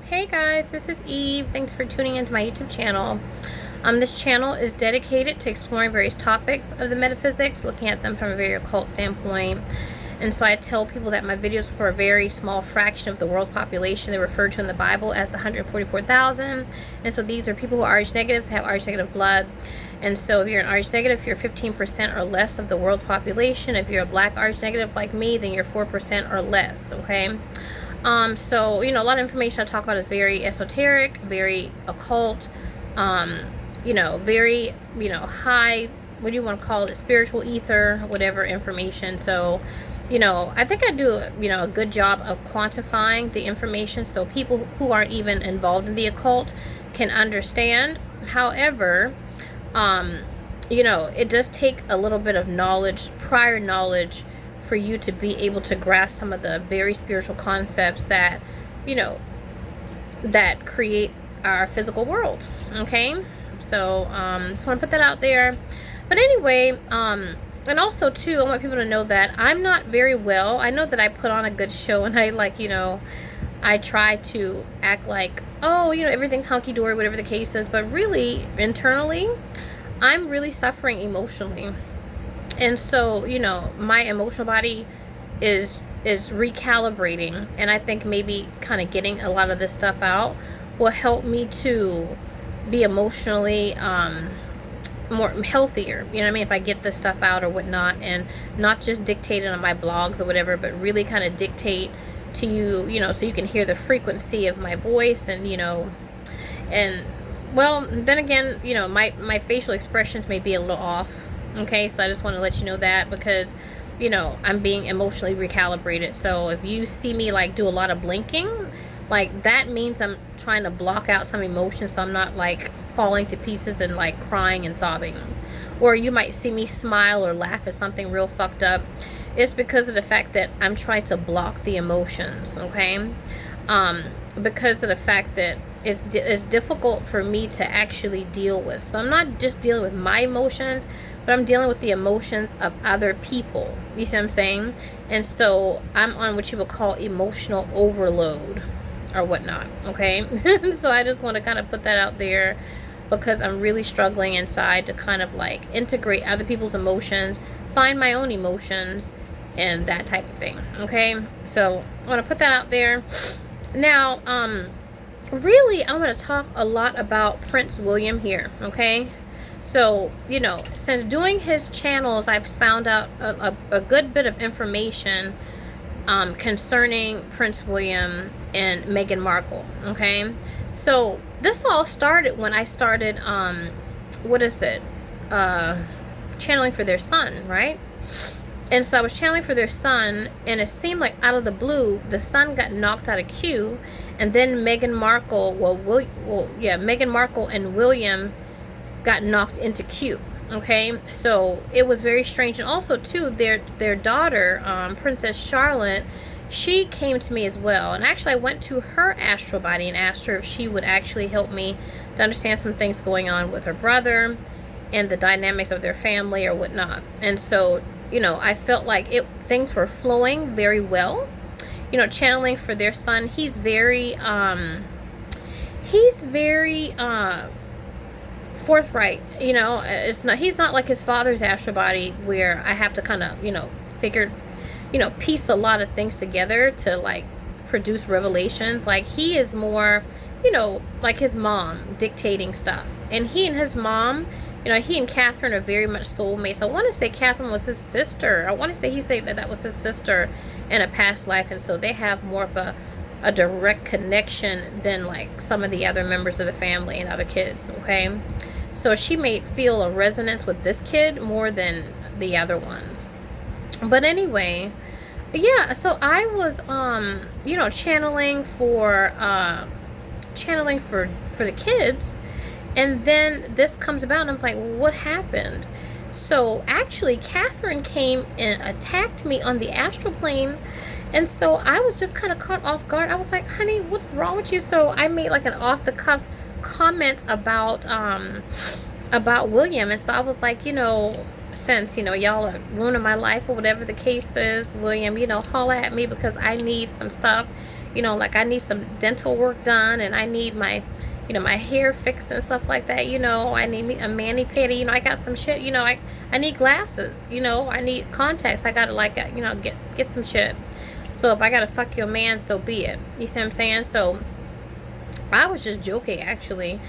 Hey guys, this is Eve. Thanks for tuning into my YouTube channel. This channel is dedicated to exploring various topics of the metaphysics, looking at them from a very occult standpoint. And so I tell people that my videos are for a very small fraction of the world's population. They're referred to in the Bible as the 144,000. And so these are people who are Rh negative, have Rh negative blood. And so if you're an Rh negative, you're 15% or less of the world's population. If you're a black Rh negative like me, then you're 4% or less, okay? So, a lot of information I talk about is very esoteric, very occult, very, high, what do you want to call it, spiritual ether, whatever information. So, I think I do, a good job of quantifying the information so people who aren't even involved in the occult can understand. However, it does take a little bit of knowledge, prior knowledge, for you to be able to grasp some of the very spiritual concepts that, that create our physical world. Okay, so just want to put that out there. But anyway, and also too, I want people to know that I'm not very well. I know that I put on a good show, and I try to act like, oh, everything's hunky-dory, whatever the case is, but really internally I'm really suffering emotionally. And so, my emotional body is recalibrating, and I think maybe kind of getting a lot of this stuff out will help me to be emotionally more healthier, if I get this stuff out or whatnot, and not just dictate it on my blogs or whatever, but really kind of dictate to you, so you can hear the frequency of my voice, and and well, then again, my facial expressions may be a little off. Okay, so I just want to let you know that, because I'm being emotionally recalibrated. So if you see me do a lot of blinking, that means I'm trying to block out some emotion, so I'm not falling to pieces and crying and sobbing. Or you might see me smile or laugh at something real fucked up. It's because of the fact that I'm trying to block the emotions. Okay, because of the fact that it's difficult for me to actually deal with. So I'm not just dealing with my emotions, but I'm dealing with the emotions of other people. You see what I'm saying? And so I'm on what you would call emotional overload or whatnot. Okay, so I just want to kind of put that out there, because I'm really struggling inside to kind of integrate other people's emotions, find my own emotions, and that type of thing. Okay, so I want to put that out there. Now, really, I want to talk a lot about Prince William here. Okay, so since doing his channels, I've found out a good bit of information concerning Prince William and Meghan Markle. Okay, so this all started when I started channeling for their son, right? And so I was channeling for their son, and it seemed like out of the blue, the son got knocked out of Q, and then Meghan Markle, Meghan Markle and William got knocked into Q. Okay, so it was very strange. And also too, their daughter, Princess Charlotte, she came to me as well, and actually I went to her astral body and asked her if she would actually help me to understand some things going on with her brother and the dynamics of their family or whatnot. And so I felt like things were flowing very well. Channeling for their son, he's very forthright. He's not like his father's astral body, where I have to kind of piece a lot of things together to produce revelations. He is more like his mom dictating stuff, and he and his mom, he and Catherine are very much soulmates. I want to say Catherine was his sister. I want to say he said that was his sister in a past life, and so they have more of a direct connection than some of the other members of the family and other kids. Okay, so she may feel a resonance with this kid more than the other ones. But anyway, yeah, so I was channeling for the kids. And then this comes about, and I'm like, what happened? So actually, Catherine came and attacked me on the astral plane. And so I was just kind of caught off guard. I was like, honey, what's wrong with you? So I made an off-the-cuff comment about William. And so I was like, since, y'all are ruining my life or whatever the case is, William, holla at me, because I need some stuff. you know, like I need some dental work done, and I need my, you know, my hair fixed and stuff like that. You know, I need a mani-pedi. You know, I got some shit. You know, I need glasses. You know, I need contacts. I gotta, like, you know, get some shit. So if I gotta fuck your man, so be it. You see what I'm saying? So I was just joking, actually.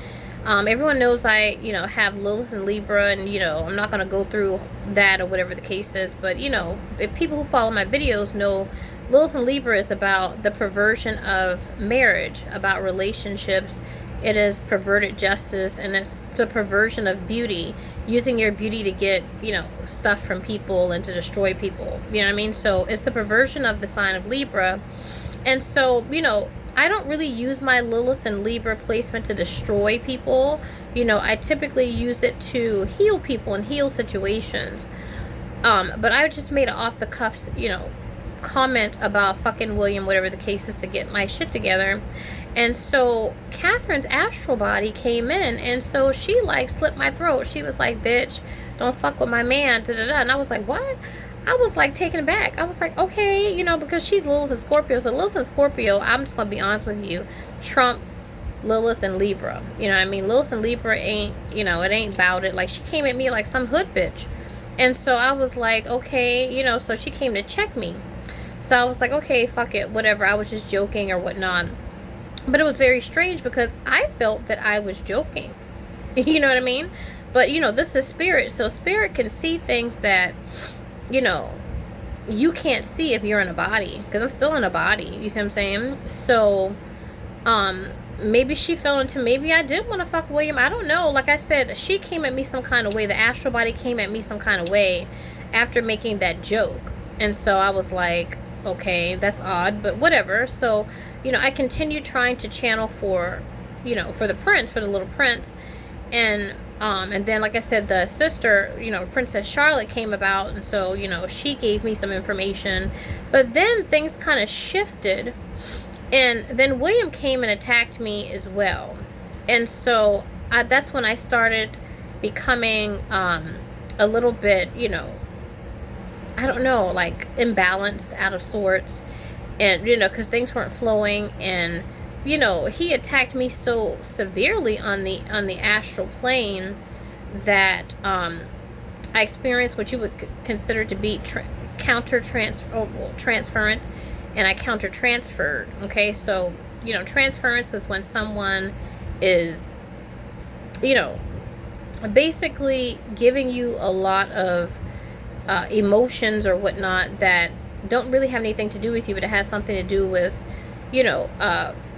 Everyone knows I, you know, have Lilith and Libra, and, you know, I'm not going to go through that or whatever the case is. But, you know, if people who follow my videos know, Lilith and Libra is about the perversion of marriage, about relationships. It is perverted justice, and it's the perversion of beauty, using your beauty to get, you know, stuff from people and to destroy people. You know what I mean? So it's the perversion of the sign of Libra. And so, you know, I don't really use my Lilith and Libra placement to destroy people. You know, I typically use it to heal people and heal situations. But I just made an off-the-cuff, you know, comment about fucking William, whatever the case is, to get my shit together. And so Catherine's astral body came in, and so she, like, slit my throat. She was like, bitch, don't fuck with my man, da-da-da. And I was like, what? I was, like, taken aback. I was like, okay, you know, because she's Lilith and Scorpio. So Lilith and Scorpio, I'm just going to be honest with you, trumps Lilith and Libra. You know what I mean? Lilith and Libra ain't, you know, it ain't about it. Like, she came at me like some hood bitch. And so I was like, okay, you know, so she came to check me. So I was like, okay, fuck it, whatever. I was just joking or whatnot. But it was very strange because I felt that I was joking. You know what I mean? But, you know, this is spirit. So spirit can see things that, you know, you can't see if you're in a body, because I'm still in a body. You see what I'm saying? So maybe she fell into, maybe I did want to fuck William. I don't know. Like I said, she came at me some kind of way. The astral body came at me some kind of way after making that joke. And so I was like, okay, that's odd, but whatever. So, you know, I continued trying to channel for, you know, for the prince, for the little prince. And then, like I said, the sister, you know, Princess Charlotte came about, and so, you know, she gave me some information. But then things kind of shifted, and then William came and attacked me as well. And so that's when I started becoming a little bit, you know, I don't know, like imbalanced, out of sorts, and, you know, because things weren't flowing. And, you know, he attacked me so severely on the astral plane that I experienced what you would consider to be transference, and I counter transferred. Okay, so, you know, transference is when someone is, you know, basically giving you a lot of emotions or whatnot that don't really have anything to do with you, but it has something to do with, you know,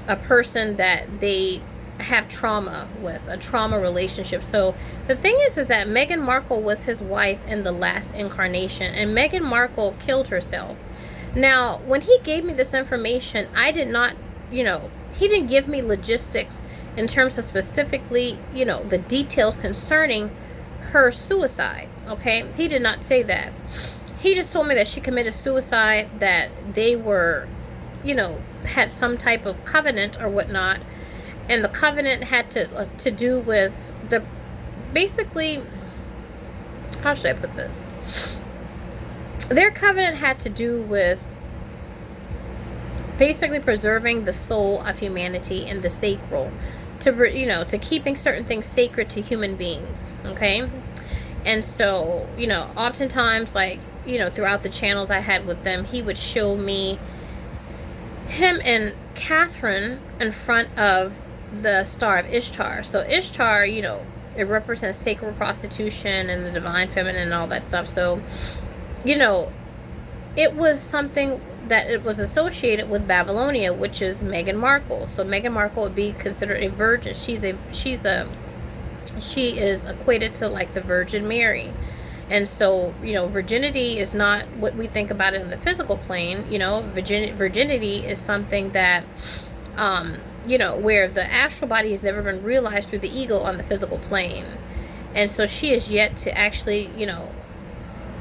a person that they have trauma with, a trauma relationship. So the thing is that Meghan Markle was his wife in the last incarnation, and Meghan Markle killed herself. Now, when he gave me this information, I did not, you know, he didn't give me logistics in terms of specifically, you know, the details concerning her suicide. Okay, he did not say that. He just told me that she committed suicide, that they were, you know, had some type of covenant or whatnot, and the covenant had to do with the, basically, how should I put this? Their covenant had to do with basically preserving the soul of humanity and the sacral, to, you know, to keeping certain things sacred to human beings. Okay. And so, you know, oftentimes, like, you know, throughout the channels I had with them, he would show me him and Catherine in front of the Star of Ishtar. So Ishtar, you know, it represents sacred prostitution and the divine feminine and all that stuff. So, you know, it was something that it was associated with Babylonia, which is Meghan Markle. So Meghan Markle would be considered a virgin. She is equated to, like, the Virgin Mary. And so, you know, virginity is not what we think about it in the physical plane. You know, virginity is something that, you know, where the astral body has never been realized through the ego on the physical plane. And so she is yet to actually, you know,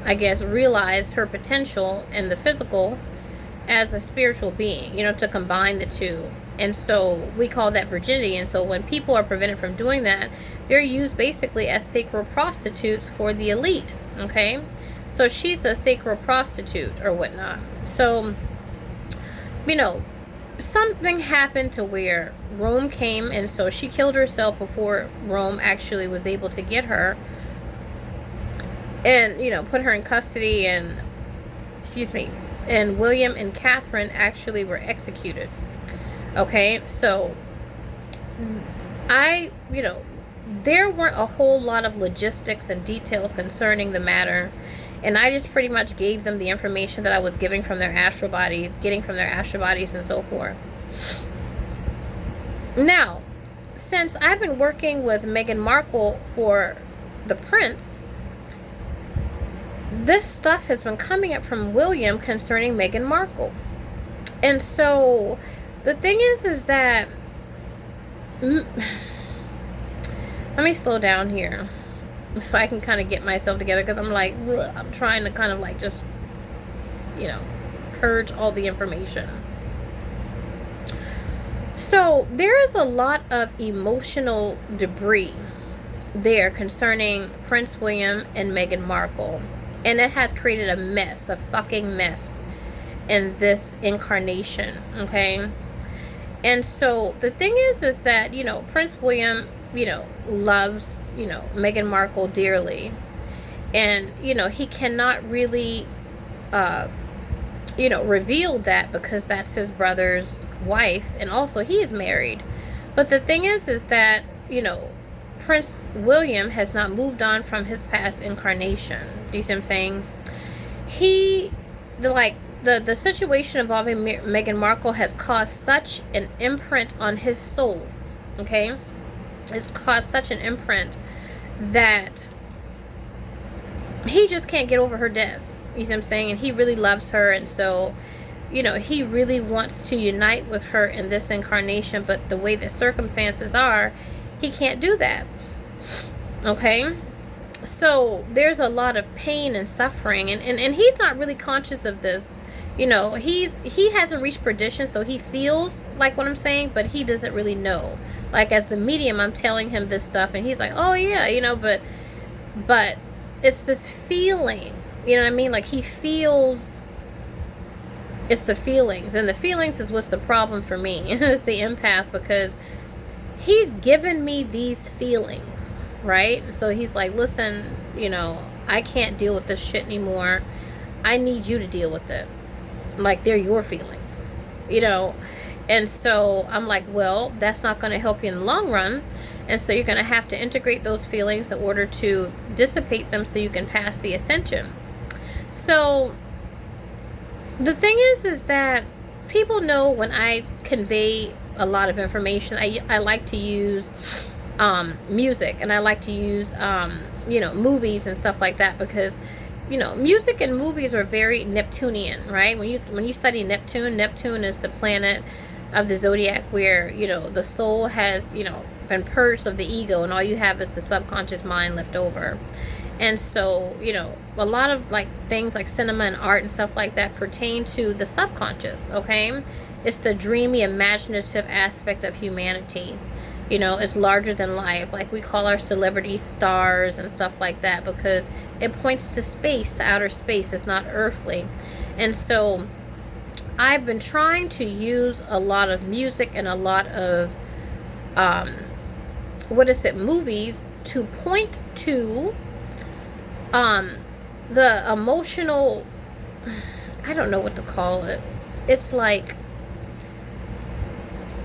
I guess, realize her potential in the physical as a spiritual being, you know, to combine the two. And so we call that virginity. And so when people are prevented from doing that, they're used basically as sacred prostitutes for the elite. Okay, so she's a sacred prostitute or whatnot. So, you know, something happened to where Rome came, and so she killed herself before Rome actually was able to get her and, you know, put her in custody, and, excuse me, and William and Catherine actually were executed. Okay, so you know, there weren't a whole lot of logistics and details concerning the matter, and I just pretty much gave them the information that I was getting from their astral bodies and so forth. Now, since I've been working with Meghan Markle for the prince, this stuff has been coming up from William concerning Meghan Markle. And so the thing is that let me slow down here so I can kind of get myself together, because I'm like, ugh, I'm trying to kind of like just, you know, purge all the information. So there is a lot of emotional debris there concerning Prince William and Meghan Markle, and it has created a mess, a fucking mess in this incarnation. Okay, and so the thing is that, you know, Prince William, you know, loves, you know, Meghan Markle dearly, and, you know, he cannot really you know, reveal that because that's his brother's wife, and also he is married. But the thing is that, you know, Prince William has not moved on from his past incarnation. Do you see what I'm saying? The situation involving Meghan Markle has caused such an imprint on his soul, okay? It's caused such an imprint that he just can't get over her death. You see what I'm saying? And he really loves her, and so, you know, he really wants to unite with her in this incarnation, but the way the circumstances are, he can't do that. Okay? So there's a lot of pain and suffering, and he's not really conscious of this. You know, he hasn't reached perdition, so he feels like what I'm saying, but he doesn't really know. Like, as the medium, I'm telling him this stuff, and he's like, oh yeah, you know, but it's this feeling, you know what I mean? Like, he feels, it's the feelings, and the feelings is what's the problem for me. It's the empath, because he's given me these feelings, right? So he's like, listen, you know, I can't deal with this shit anymore. I need you to deal with it. Like, they're your feelings, you know? And so I'm like, well, that's not going to help you in the long run. And so you're going to have to integrate those feelings in order to dissipate them so you can pass the ascension. So the thing is that people know when I convey a lot of information, I like to use music, and I like to use, you know, movies and stuff like that, because, you know, music and movies are very Neptunian, right? When you study Neptune is the planet of the zodiac where, you know, the soul has, you know, been purged of the ego, and all you have is the subconscious mind left over. And so, you know, a lot of like things like cinema and art and stuff like that pertain to the subconscious, okay? It's the dreamy, imaginative aspect of humanity. You know, it's larger than life. Like, we call our celebrities stars and stuff like that because it points to space, to outer space. It's not earthly. And so I've been trying to use a lot of music and a lot of movies to point to the emotional, I don't know what to call it. It's like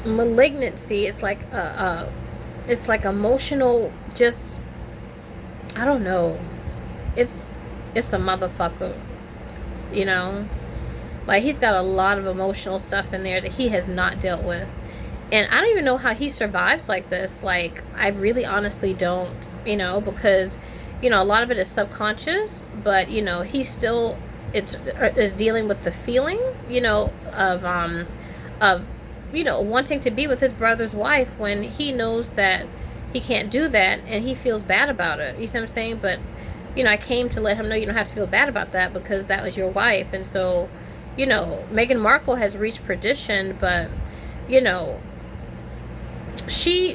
malignancy. It's like emotional, just, I don't know. It's a motherfucker, you know? Like, he's got a lot of emotional stuff in there that he has not dealt with. And I don't even know how he survives like this. Like, I really honestly don't, you know, because, you know, a lot of it is subconscious, but, you know, he still is dealing with the feeling, you know, of, you know, wanting to be with his brother's wife when he knows that he can't do that, and he feels bad about it. You see what I'm saying? But, you know, I came to let him know you don't have to feel bad about that because that was your wife. And so, you know, Meghan Markle has reached perdition, but, you know, she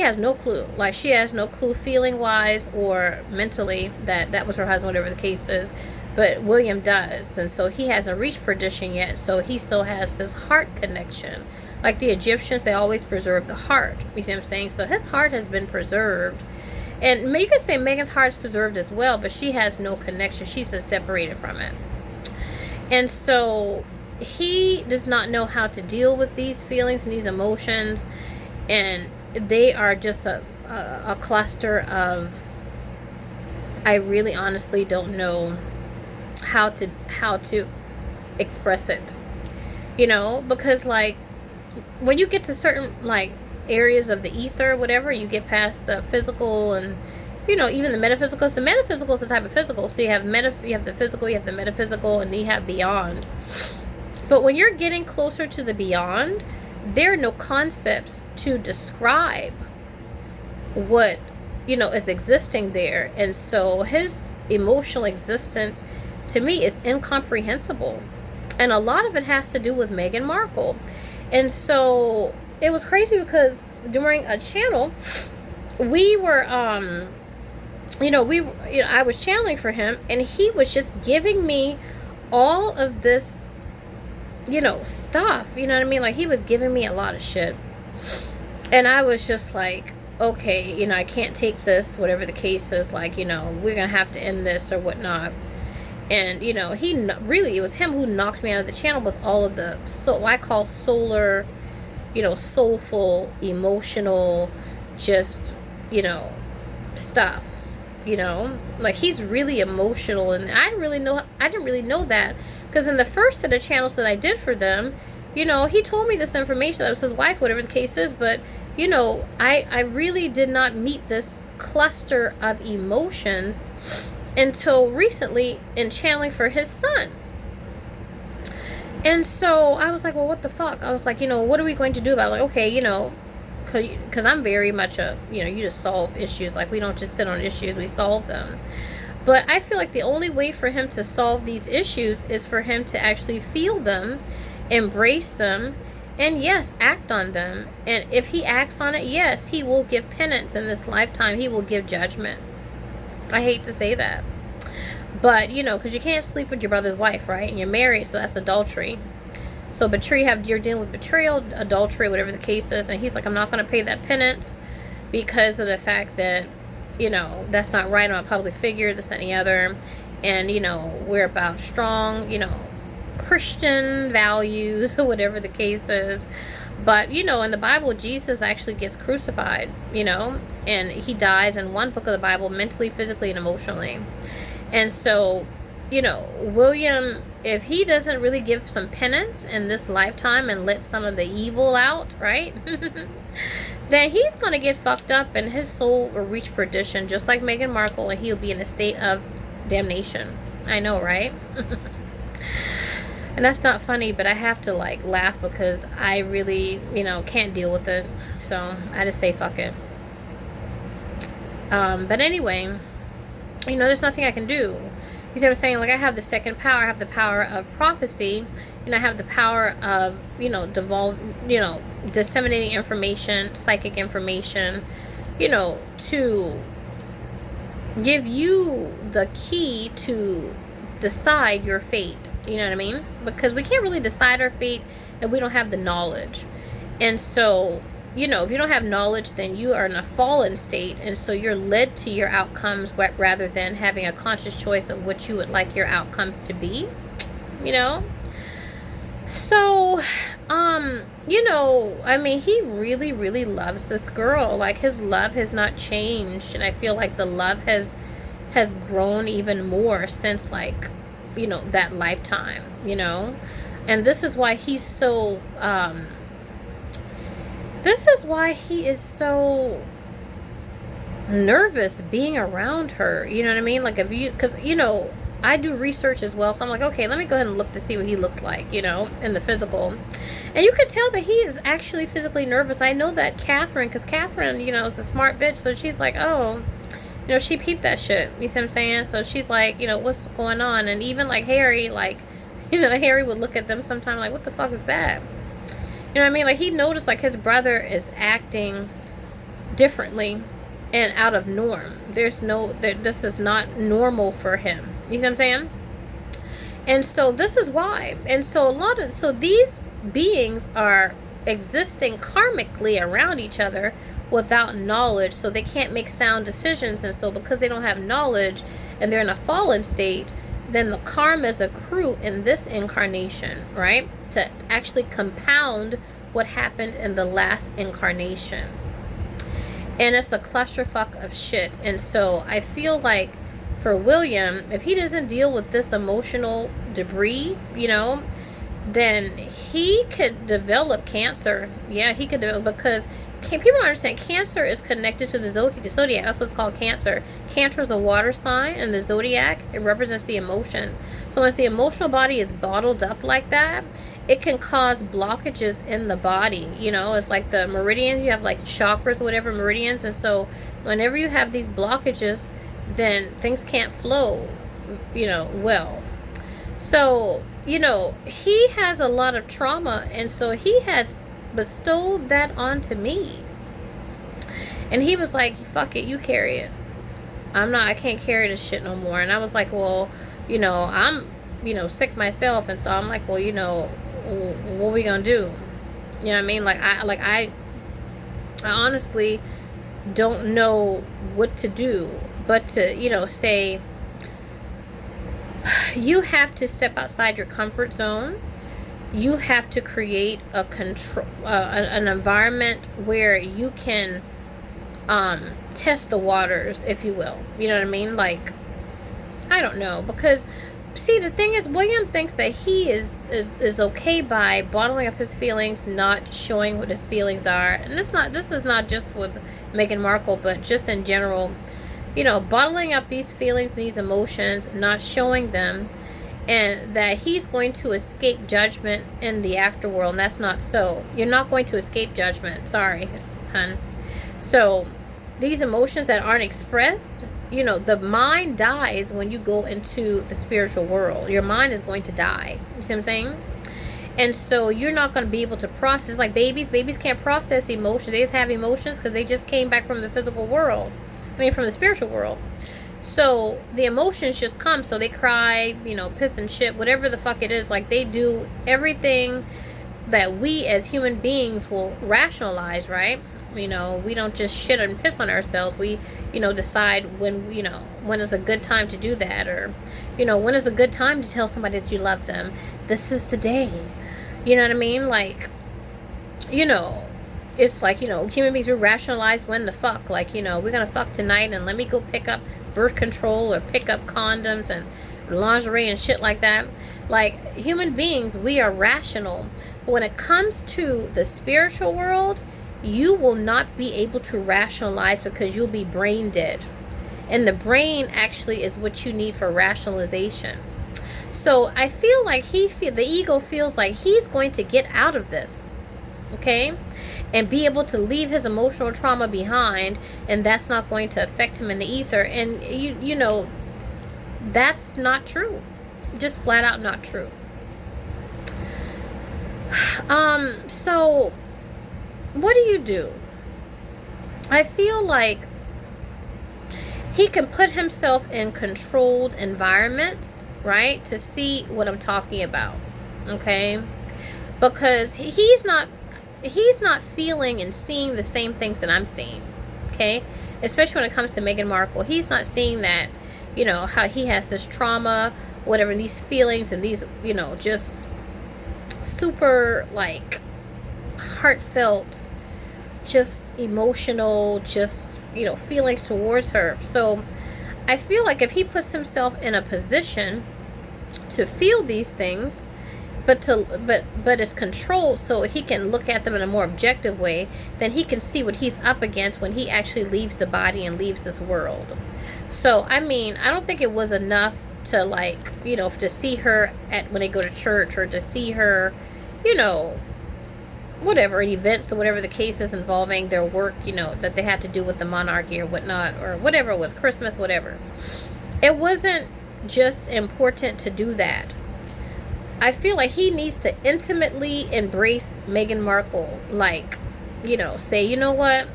has no clue. Like, she has no clue feeling wise or mentally that was her husband, whatever the case is. but William does, and so he hasn't reached perdition yet, so he still has this heart connection. Like the Egyptians, they always preserve the heart. You see what I'm saying? So his heart has been preserved. And you could say Megan's heart is preserved as well, but she has no connection. She's been separated from it. And so he does not know how to deal with these feelings and these emotions. And they are just a cluster of, I really honestly don't know how to express it. You know, because like when you get to certain like areas of the ether, whatever, you get past the physical and, you know, even the metaphysical. The metaphysical is a type of physical. So you have you have the physical, you have the metaphysical, and then you have beyond. But when you're getting closer to the beyond, there are no concepts to describe what, you know, is existing there. And so his emotional existence to me is incomprehensible. And a lot of it has to do with Meghan Markle. And so it was crazy because during a channel, we were, I was channeling for him, and he was just giving me all of this, you know, stuff. You know what I mean? Like, he was giving me a lot of shit. And I was just like, okay, you know, I can't take this, whatever the case is. Like, you know, we're going to have to end this or whatnot. And, you know, it was him who knocked me out of the channel with all of the, so I call solar, you know, soulful, emotional, just, you know, stuff, you know, like he's really emotional. And I didn't really know that, because in the first set of channels that I did for them, you know, he told me this information, that was his wife, whatever the case is, but, you know, I really did not meet this cluster of emotions until recently in channeling for his son. And so I was like, well, what the fuck? I was like, you know, what are we going to do about it? Like, okay, you know, because I'm very much a, you know, you just solve issues. Like, we don't just sit on issues, we solve them. But I feel like the only way for him to solve these issues is for him to actually feel them, embrace them, and yes, act on them. And if he acts on it, yes, he will give penance in this lifetime. He will give judgment. I hate to say that. But, you know, because you can't sleep with your brother's wife, right? And you're married, so that's adultery. So you're dealing with betrayal, adultery, whatever the case is. And he's like, I'm not going to pay that penance because of the fact that, you know, that's not right. I'm a public figure, this and the other. And, you know, we're about strong, you know, Christian values, whatever the case is. But, you know, in the Bible, Jesus actually gets crucified, you know, and he dies in one book of the Bible, mentally, physically, and emotionally. And so, you know, William, if he doesn't really give some penance in this lifetime and let some of the evil out, right, then he's going to get fucked up and his soul will reach perdition, just like Meghan Markle, and he'll be in a state of damnation. I know, right? And that's not funny, but I have to, like, laugh because I really, you know, can't deal with it. So I just say fuck it. But anyway, you know, there's nothing I can do. You see what I'm saying? Like, I have the second power. I have the power of prophecy. And I have the power of, you know, disseminating information, psychic information, you know, to give you the key to decide your fate. You know what I mean? Because we can't really decide our fate if we don't have the knowledge. And so, you know, if you don't have knowledge, then you are in a fallen state. And so you're led to your outcomes rather than having a conscious choice of what you would like your outcomes to be. You know? So, you know, I mean, he really, really loves this girl. Like, his love has not changed. And I feel like the love has grown even more since, like, you know, that lifetime, you know. And this is why he's so this is why he is so nervous being around her, you know what I mean? Like, because, you know, I do research as well, so I'm like, okay, let me go ahead and look to see what he looks like, you know, in the physical. And you can tell that he is actually physically nervous. I know that Catherine, because Catherine, you know, is a smart bitch, so she's like, oh, you know, she peeped that shit. You see what I'm saying? So she's like, you know, what's going on? And even like Harry, like, you know, Harry would look at them sometime like, what the fuck is that? You know what I mean? Like, he noticed like his brother is acting differently and out of norm. This is not normal for him. You see what I'm saying? And so this is why. And so so these beings are existing karmically around each other without knowledge, so they can't make sound decisions. And so because they don't have knowledge and they're in a fallen state, then the karmas accrue in this incarnation, right? To actually compound what happened in the last incarnation. And it's a clusterfuck of shit. And so I feel like for William, if he doesn't deal with this emotional debris, you know, then he could develop cancer. Yeah, he could develop, because people don't understand, cancer is connected to the zodiac. That's what's called cancer. Cancer is a water sign, and the zodiac, it represents the emotions. So once the emotional body is bottled up like that, it can cause blockages in the body. You know, it's like the meridians. You have like chakras or whatever, meridians. And so whenever you have these blockages, then things can't flow, you know, well. So, you know, he has a lot of trauma, and so he has bestowed that onto me. And he was like, fuck it, you carry it. I can't carry this shit no more. And I was like, well, you know, I'm, you know, sick myself. And so I'm like, well, you know, what we gonna do? You know what I mean? I honestly don't know what to do, but to, you know, say, you have to step outside your comfort zone. You have to create a control, an environment where you can test the waters, if you will. You know what I mean? Like, I don't know, because see, the thing is, William thinks that he is okay by bottling up his feelings, not showing what his feelings are. And this is not just with Meghan Markle, but just in general. You know, bottling up these feelings, these emotions, not showing them, and that he's going to escape judgment in the afterworld. And that's not so. You're not going to escape judgment. Sorry, hun. So these emotions that aren't expressed, you know, the mind dies when you go into the spiritual world. Your mind is going to die. You see what I'm saying? And so you're not going to be able to process. Like babies can't process emotions. They just have emotions because they just came back from the physical world. From the spiritual world. So the emotions just come. So they cry, you know, piss and shit, whatever the fuck it is. Like, they do everything that we as human beings will rationalize, right? You know, we don't just shit and piss on ourselves. We, you know, decide when, you know, when is a good time to do that, or, you know, when is a good time to tell somebody that you love them. This is the day. You know what I mean? Like, you know, it's like, you know, human beings, we rationalize when to fuck. Like, you know, we're gonna fuck tonight, and let me go pick up birth control or pick up condoms and lingerie and shit like that. Like, human beings, we are rational. But when it comes to the spiritual world, you will not be able to rationalize, because you'll be brain dead. And the brain actually is what you need for rationalization. So I feel like the ego feels like he's going to get out of this. Okay? And be able to leave his emotional trauma behind, and that's not going to affect him in the ether. And you know, that's not true. Just flat out not true. So what do? I feel like he can put himself in controlled environments, right, to see what I'm talking about. Okay? Because he's not feeling and seeing the same things that I'm seeing. Okay? Especially when it comes to Meghan Markle. He's not seeing that, you know, how he has this trauma, whatever, these feelings and these, you know, just super, like, heartfelt, just emotional, just, you know, feelings towards her. So I feel like if he puts himself in a position to feel these things, but it's controlled, so he can look at them in a more objective way, then he can see what he's up against when he actually leaves the body and leaves this world. So I mean, I don't think it was enough to, like, you know, to see her when they go to church, or to see her, you know, whatever, events or whatever the case is involving their work, you know, that they had to do with the monarchy or whatnot, or whatever it was, Christmas, whatever. It wasn't just important to do that. I feel like he needs to intimately embrace Meghan Markle. Like, you know, say, you know what,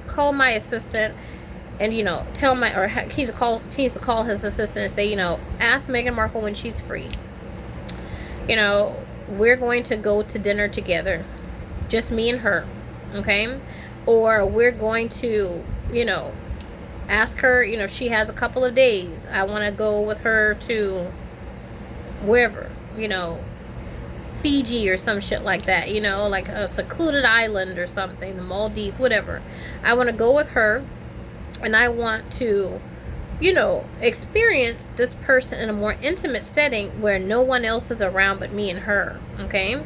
call my assistant, and, you know, tell my, or he needs to call his assistant and say, you know, ask Meghan Markle when she's free. You know, we're going to go to dinner together, just me and her, okay? Or we're going to, you know, ask her, you know, she has a couple of days. I want to go with her to wherever, you know, Fiji or some shit like that, you know, like a secluded island or something, the Maldives, whatever. I want to go with her, and I want to, you know, experience this person in a more intimate setting where no one else is around but me and her, okay?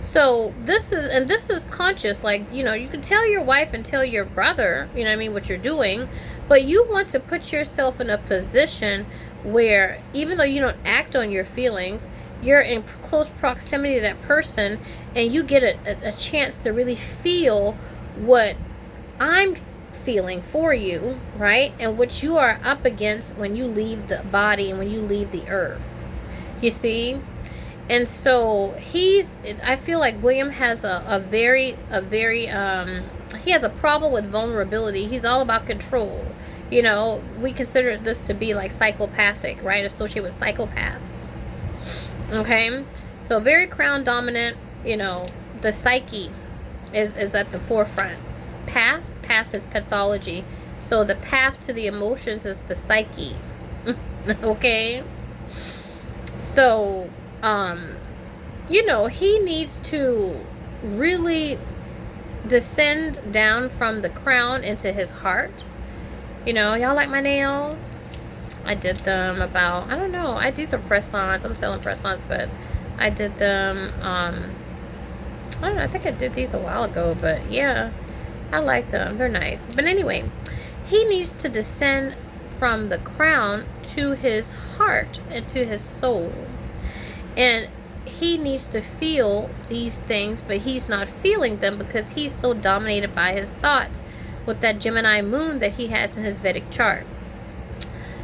So this is conscious. Like, you know, you can tell your wife and tell your brother, you know what I mean, what you're doing, but you want to put yourself in a position where even though you don't act on your feelings, you're in close proximity to that person, and you get a chance to really feel what I'm feeling for you, right? And what you are up against when you leave the body and when you leave the earth. You see? And so I feel like William has a very he has a problem with vulnerability. He's all about control. You know, we consider this to be like psychopathic, right? Associated with psychopaths. Okay? So very crown dominant, you know, the psyche is at the forefront. Path is pathology. So the path to the emotions is the psyche. Okay? So, you know, he needs to really descend down from the crown into his heart. You know, y'all like my nails? I did them about, I don't know, these are press-ons. I'm selling press-ons, but I did them, I don't know, I think I did these a while ago, but yeah, I like them. They're nice. But anyway, he needs to descend from the crown to his heart and to his soul. And he needs to feel these things, but he's not feeling them because he's so dominated by his thoughts with that Gemini moon that he has in his Vedic chart.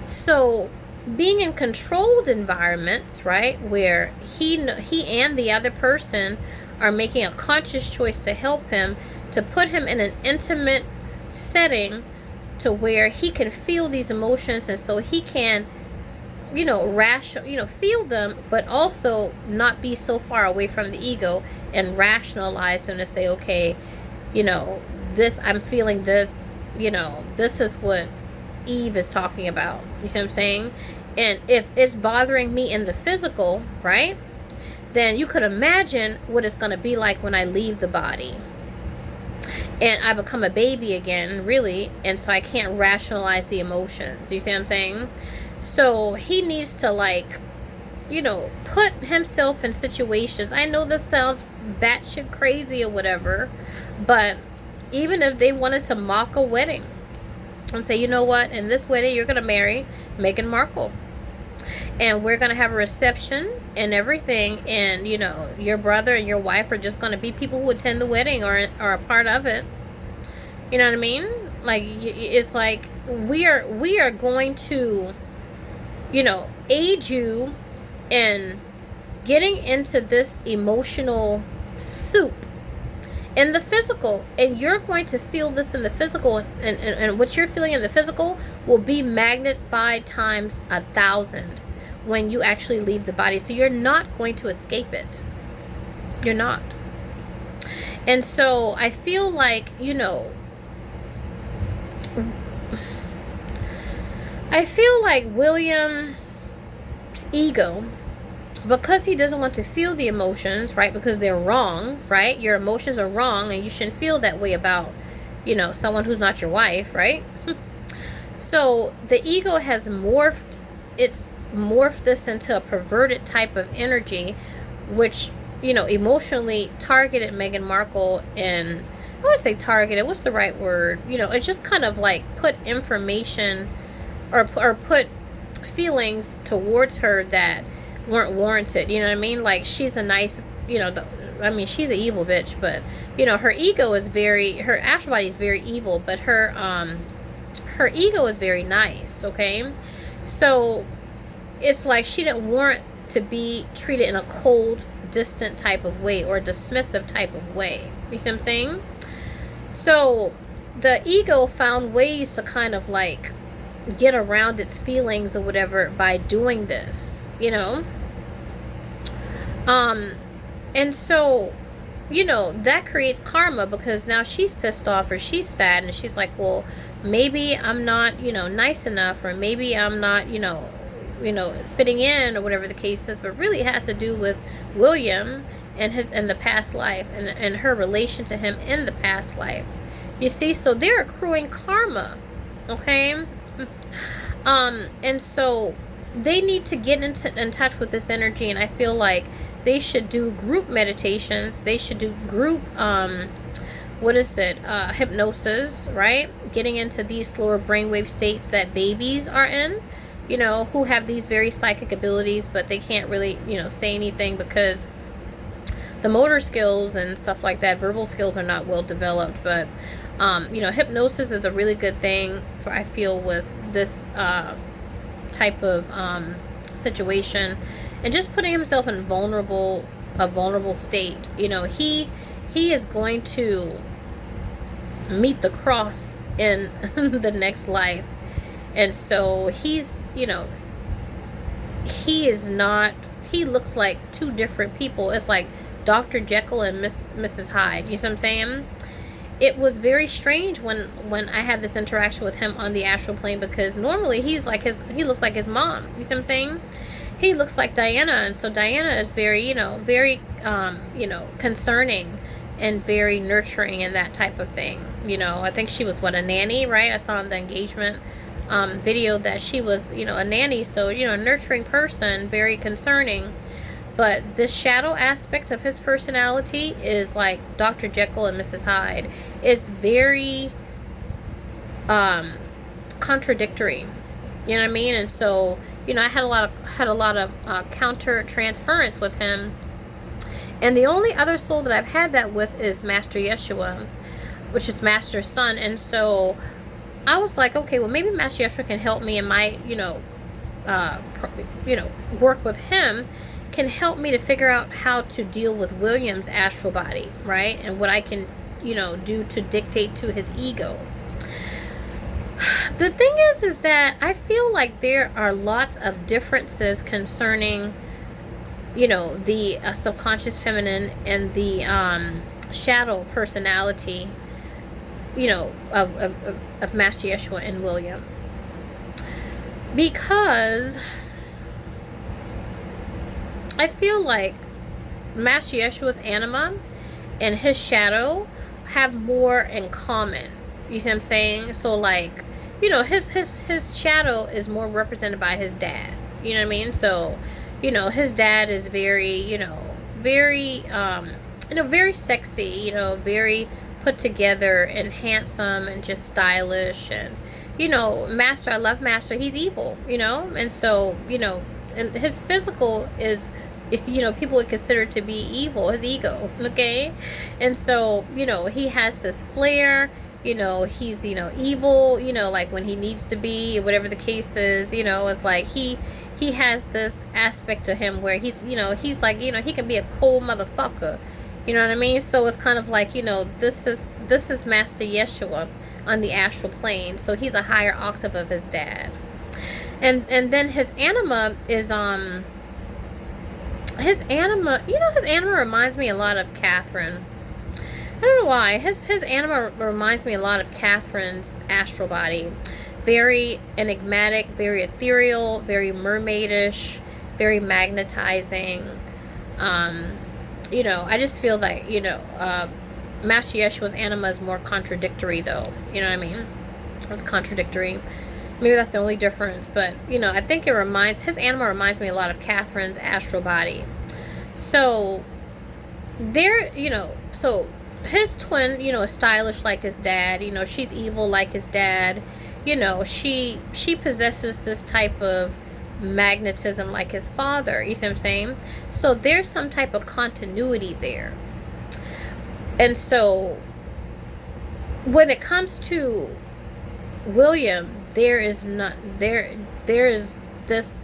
So being in controlled environments, right, where he and the other person are making a conscious choice to help him, to put him in an intimate setting to where he can feel these emotions, and so he can, you know, feel them, but also not be so far away from the ego and rationalize them to say, okay, you know, this, I'm feeling this, you know, this is what Eve is talking about. You see what I'm saying? And if it's bothering me in the physical, right, then you could imagine what it's going to be like when I leave the body and I become a baby again, really, and so I can't rationalize the emotions. You see what I'm saying? So he needs to, like, you know, put himself in situations. I know this sounds batshit crazy or whatever, but even if they wanted to mock a wedding and say, you know what, in this wedding you're going to marry Meghan Markle, and we're going to have a reception and everything, and, you know, your brother and your wife are just going to be people who attend the wedding or are a part of it. You know what I mean? Like, it's like we are going to, you know, aid you in getting into this emotional soup in the physical, and you're going to feel this in the physical, and what you're feeling in the physical will be magnified times 1,000 when you actually leave the body. So you're not going to escape it. You're not. And so I feel like, you know, I feel like William's ego, because he doesn't want to feel the emotions, right, because they're wrong, right, your emotions are wrong, and you shouldn't feel that way about, you know, someone who's not your wife, right? So the ego has morphed this into a perverted type of energy, which, you know, emotionally targeted Meghan Markle. And I would say targeted, what's the right word, you know, it's just kind of like put information or put feelings towards her that weren't warranted. You know what I mean? Like, she's a nice, you know, I mean, she's an evil bitch, but, you know, her ego is her astral body is very evil, but her ego is very nice, okay? So it's like she didn't warrant to be treated in a cold, distant type of way or a dismissive type of way. You see what I'm saying? So the ego found ways to kind of like get around its feelings or whatever by doing this, you know. Um, and so, you know, that creates karma because now she's pissed off or she's sad and she's like, well, maybe I'm not, you know, nice enough, or maybe I'm not, fitting in, or whatever the case is. But really, it has to do with William and the past life, and her relation to him in the past life. You see, so they're accruing karma, okay? And so they need to get in touch with this energy, and I feel like they should do group meditations. They should do group hypnosis, right? Getting into these slower brainwave states that babies are in, you know, who have these very psychic abilities, but they can't really, you know, say anything because the motor skills and stuff like that, verbal skills, are not well developed. But you know, hypnosis is a really good thing for, I feel, with this type of situation, and just putting himself in a vulnerable state. You know, he is going to meet the cross in the next life, and so he's, you know, he looks like two different people. It's like Dr. Jekyll and Mrs. Hyde. You see what I'm saying? It was very strange when I had this interaction with him on the astral plane, because normally he looks like his mom. You see what I'm saying? He looks like Diana, and so Diana is very, concerning and very nurturing and that type of thing. You know, I think she was a nanny, right? I saw in the engagement video that she was, a nanny, so, a nurturing person, very concerning. But the shadow aspect of his personality is like Dr. Jekyll and Mrs. Hyde. It's very contradictory. You know what I mean? And so, I had a lot of counter transference with him. And the only other soul that I've had that with is Master Yeshua, which is Master's son. And so I was like, okay, well, maybe Master Yeshua can help me in my, work with him, can help me to figure out how to deal with William's astral body, right? And what I can, do to dictate to his ego. The thing is that I feel like there are lots of differences concerning, the subconscious feminine and the shadow personality, of Master Yeshua and William. Because I feel like Master Yeshua's anima and his shadow have more in common. You see what I'm saying? So, like, his shadow is more represented by his dad. You know what I mean? So, his dad is very, very, very sexy, very put together and handsome and just stylish. And, Master, I love Master, he's evil, and so, and his physical is, people would consider to be evil, his ego, okay? And so, he has this flair, he's, evil, like when he needs to be, whatever the case is, it's like he has this aspect to him where he's, he's like, he can be a cold motherfucker, you know what I mean? So it's kind of like, this is Master Yeshua on the astral plane, so he's a higher octave of his dad. And then his anima is, his anima reminds me a lot of Catherine. I don't know why. His anima reminds me a lot of Catherine's astral body. Very enigmatic, very ethereal, very mermaidish, very magnetizing. I just feel that, Master Yeshua's anima is more contradictory, though. You know what I mean? It's contradictory. Maybe that's the only difference. But, I think his anima reminds me a lot of Catherine's astral body. So, so his twin, is stylish like his dad. She's evil like his dad. She possesses this type of magnetism like his father. You see what I'm saying? So there's some type of continuity there. And so when it comes to William, there is this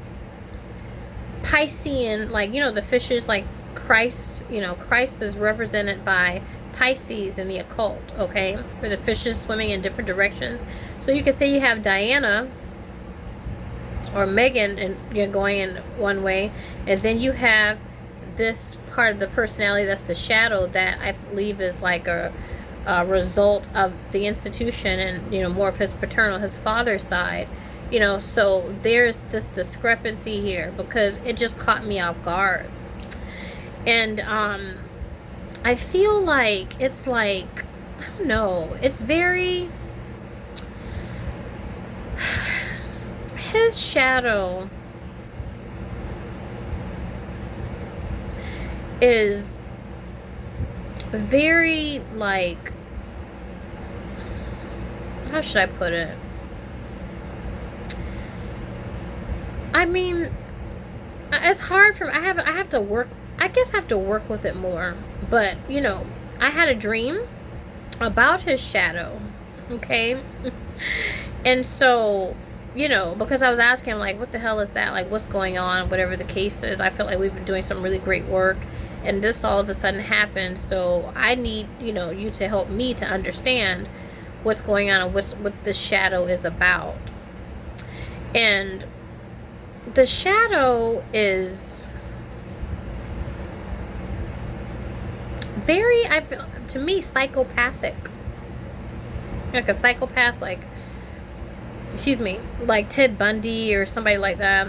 Piscean, like, the fishes, like Christ, Christ is represented by Pisces in the occult, okay? Where the fishes swimming in different directions. So you could say you have Diana or Megan, and you're going in one way, and then you have this part of the personality that's the shadow that I believe is like a result of the institution, and more of his father's side. So there's this discrepancy here because it just caught me off guard. And I feel like it's like, I don't know, it's very, his shadow is very, like, how should I put it? I mean, it's hard for me. I have to work, I guess I have to work with it more. But, I had a dream about his shadow, okay? And so, because I was asking him, like, what the hell is that? Like, what's going on? Whatever the case is, I feel like we've been doing some really great work, and this all of a sudden happened. So I need, you to help me to understand what's going on and what the shadow is about. And the shadow is very, I feel, to me, psychopathic. Like a psychopath, like, excuse me, like Ted Bundy or somebody like that,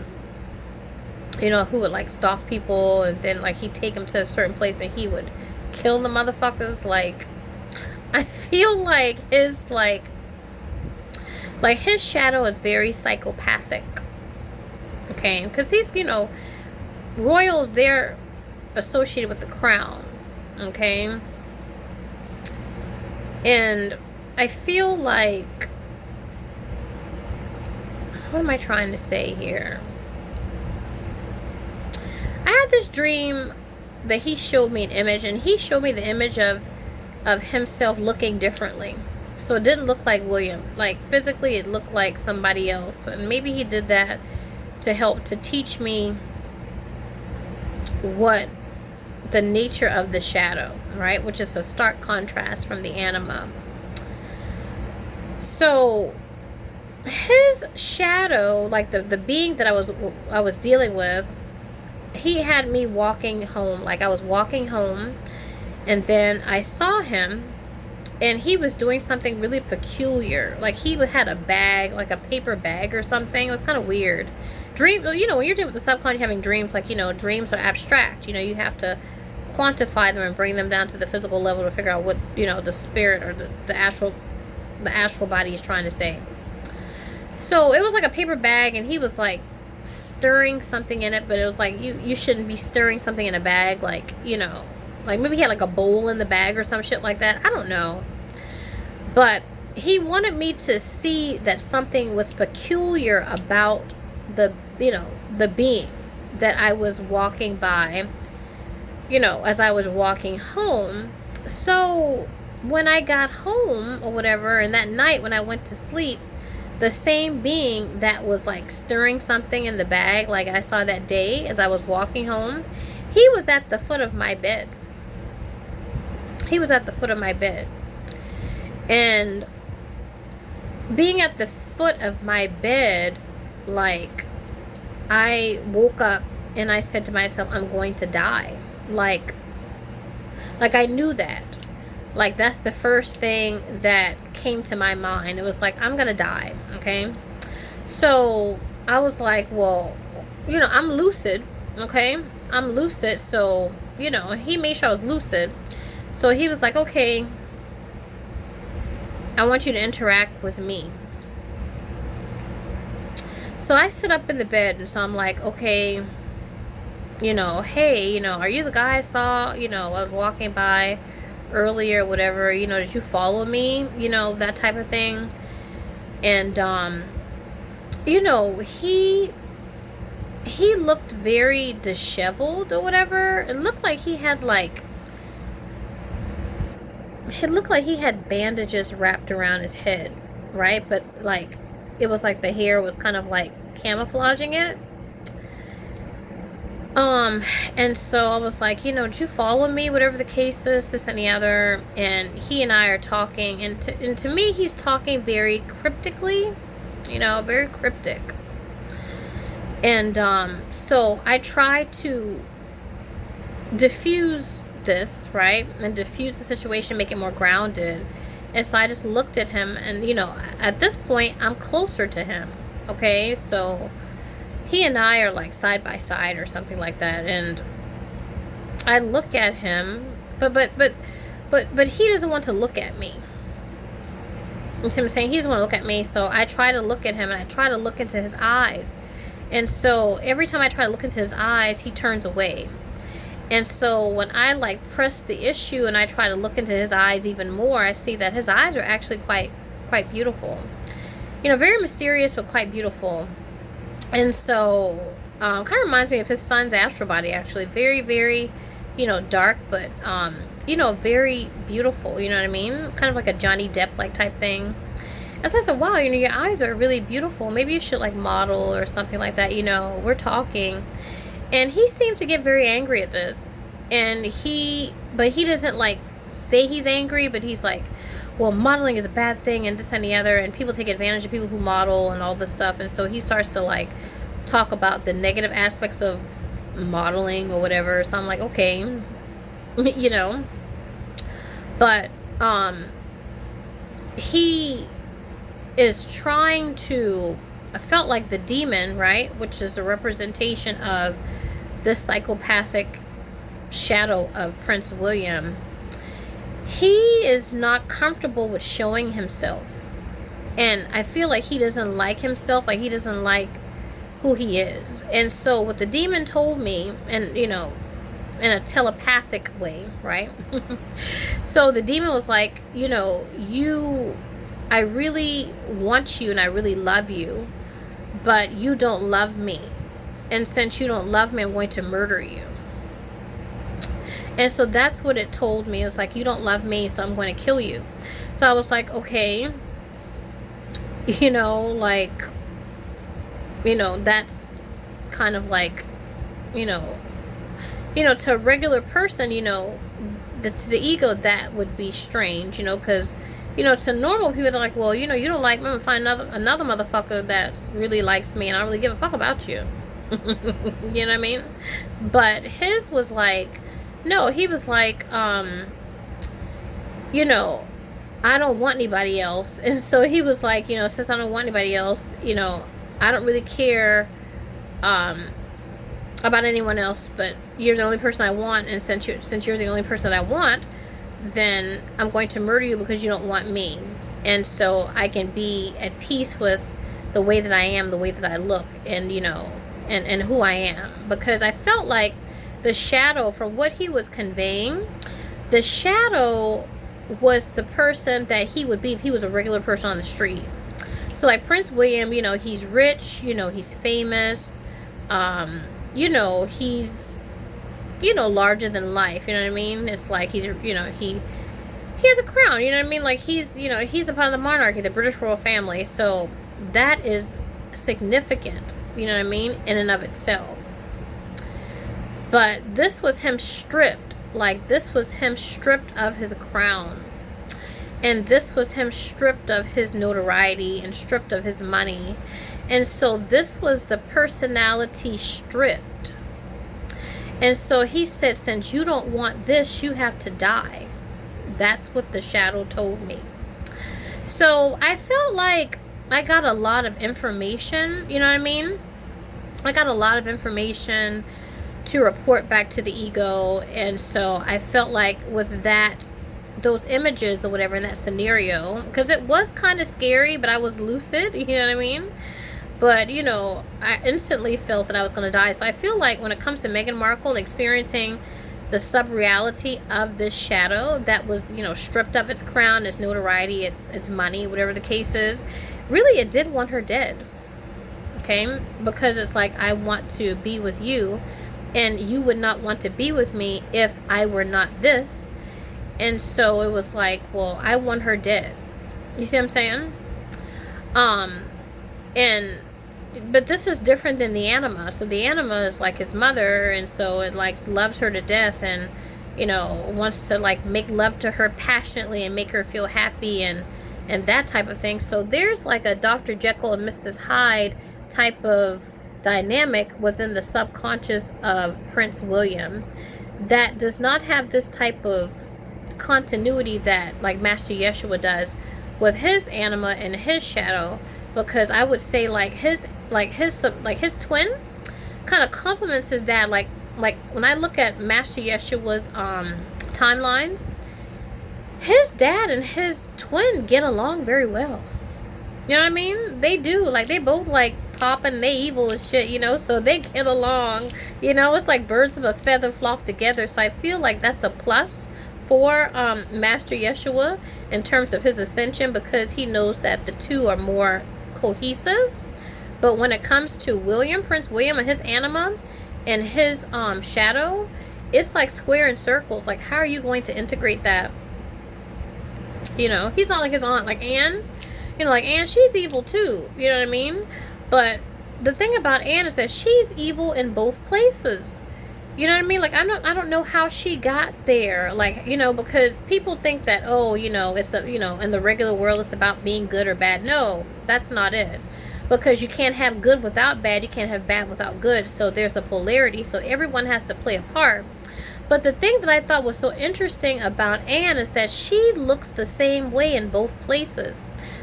who would like stalk people, and then like he'd take them to a certain place and he would kill the motherfuckers. Like, I feel like his his shadow is very psychopathic. Okay, because he's, royals, they're associated with the crown. Okay, and I feel like, what am I trying to say here? I had this dream that he showed me an image, and he showed me the image of himself looking differently. So it didn't look like William. Like, physically it looked like somebody else. And maybe he did that to help to teach me what the nature of the shadow, right? Which is a stark contrast from the anima. So his shadow, like the being that I was dealing with, he had me walking home. Like, I was walking home, and then I saw him, and he was doing something really peculiar. Like, he had a bag, like a paper bag or something. It was kind of weird. Dream, when you're dealing with the subconscious, having dreams, like, dreams are abstract. You have to quantify them and bring them down to the physical level to figure out what, the spirit or the astral body is trying to say. So it was like a paper bag, and he was like stirring something in it, but it was like, you shouldn't be stirring something in a bag, like, like maybe he had like a bowl in the bag or some shit like that. I don't know. But he wanted me to see that something was peculiar about the being that I was walking by, as I was walking home. So when I got home or whatever, and that night when I went to sleep, the same being that was like stirring something in the bag, like I saw that day as I was walking home, he was at the foot of my bed. He was at the foot of my bed. And being at the foot of my bed, like, I woke up and I said to myself, I'm going to die. Like I knew that. Like, that's the first thing that came to my mind. It was like, I'm gonna die, okay? So I was like, well, I'm lucid, okay? I'm lucid, so, he made sure I was lucid. So he was like, okay, I want you to interact with me. So I sit up in the bed, and so I'm like, okay, hey, are you the guy I saw, I was walking by earlier, whatever, did you follow me, that type of thing. And he looked very disheveled or whatever. It looked like he had bandages wrapped around his head, right? But like, it was like the hair was kind of like camouflaging it. And so I was like, did you follow me? Whatever the case is, this and the other. And he and I are talking, and to me, he's talking very cryptically, very cryptic. And so I try to diffuse this, right? And diffuse the situation, make it more grounded. And so I just looked at him, and, you know, at this point, I'm closer to him. Okay, so he and I are like side by side or something like that, and I look at him, but he doesn't want to look at me. You see what I'm saying? He doesn't want to look at me, so I try to look at him, and I try to look into his eyes. And so every time I try to look into his eyes, he turns away. And so when I like press the issue and I try to look into his eyes even more, I see that his eyes are actually quite beautiful. You know, very mysterious, but quite beautiful. And so kind of reminds me of his son's astral body, actually. Very, very, you know, dark, but you know, very beautiful. You know what I mean? Kind of like a Johnny Depp like type thing. And so I said, wow, you know, your eyes are really beautiful. Maybe you should like model or something like that. You know, we're talking. And he seems to get very angry at this. And but he doesn't like say he's angry, but he's like, well, modeling is a bad thing and this and the other, and people take advantage of people who model and all this stuff. And so he starts to like talk about the negative aspects of modeling or whatever. So I'm like, okay, you know. But he is trying to, I felt like the demon, right, which is a representation of this psychopathic shadow of Prince William. He is not comfortable with showing himself, and I feel like he doesn't like himself, like he doesn't like who he is. And so what the demon told me, and you know, in a telepathic way, right? So the demon was like, you know, I really want you and I really love you, but you don't love me. And since you don't love me, I'm going to murder you. And so that's what it told me. It was like, you don't love me, so I'm going to kill you. So I was like, okay, you know, like, you know, that's kind of like, you know, to a regular person, you know, to the ego, that would be strange, you know, because, you know, to normal people, they're like, well, you know, you don't like me, I'm gonna find another motherfucker that really likes me, and I don't really give a fuck about you. You know what I mean? But his was like, no, he was like, you know, I don't want anybody else. And so he was like, you know, since I don't want anybody else, you know, I don't really care about anyone else, but you're the only person I want, and since you're the only person that I want, then I'm going to murder you because you don't want me. And so I can be at peace with the way that I am, the way that I look, and, you know, and who I am. Because I felt like the shadow, from what he was conveying, the shadow was the person that he would be if he was a regular person on the street. So like Prince William, you know, he's rich, you know, he's famous, you know, he's, you know, larger than life, you know what I mean? It's like he's, you know, he has a crown, you know what I mean? Like he's, you know, he's a part of the monarchy, the British royal family. So that is significant, you know what I mean, in and of itself. But this was him stripped, like this was him stripped of his crown. And this was him stripped of his notoriety and stripped of his money. And so this was the personality stripped. And so he said, since you don't want this, you have to die. That's what the shadow told me. So I felt like I got a lot of information, you know what I mean? I got a lot of information to report back to the ego. And so I felt like with that, those images or whatever in that scenario, because it was kind of scary, but I was lucid, you know what I mean? But, you know, I instantly felt that I was going to die. So I feel like when it comes to Meghan Markle experiencing the sub-reality of this shadow that was, you know, stripped of its crown, its notoriety, its money, whatever the case is, really it did want her dead. Okay? Because it's like, I want to be with you, and you would not want to be with me if I were not this. And so it was like, well, I want her dead. You see what I'm saying? But this is different than the anima. So the anima is like his mother, and so it like loves her to death, and, you know, wants to like make love to her passionately and make her feel happy and that type of thing. So there's like a Dr. Jekyll and Mrs. Hyde type of dynamic within the subconscious of Prince William. that does not have this type of continuity that like Master Yeshua does with his anima and his shadow, because I would say like his twin kind of complements his dad. Like when I look at Master Yeshua's timelines, his dad and his twin get along very well. You know what I mean? They do. Like, they both like popping, they evil as shit, you know, so they get along. You know, it's like birds of a feather flock together. So I feel like that's a plus for Master Yeshua in terms of his ascension, because he knows that the two are more cohesive. But when it comes to William, Prince William, and his anima and his shadow, it's like square and circles. Like, how are you going to integrate that? You know, he's not like his aunt, like Anne. You know, like Anne, she's evil too. You know what I mean? But the thing about Anne is that she's evil in both places. You know what I mean? Like, I don't know how she got there. Like, you know, because people think that, oh, you know, it's a, you know, in the regular world it's about being good or bad. No, that's not it. Because you can't have good without bad. You can't have bad without good. So there's a polarity. So everyone has to play a part. But the thing that I thought was so interesting about Anne is that she looks the same way in both places.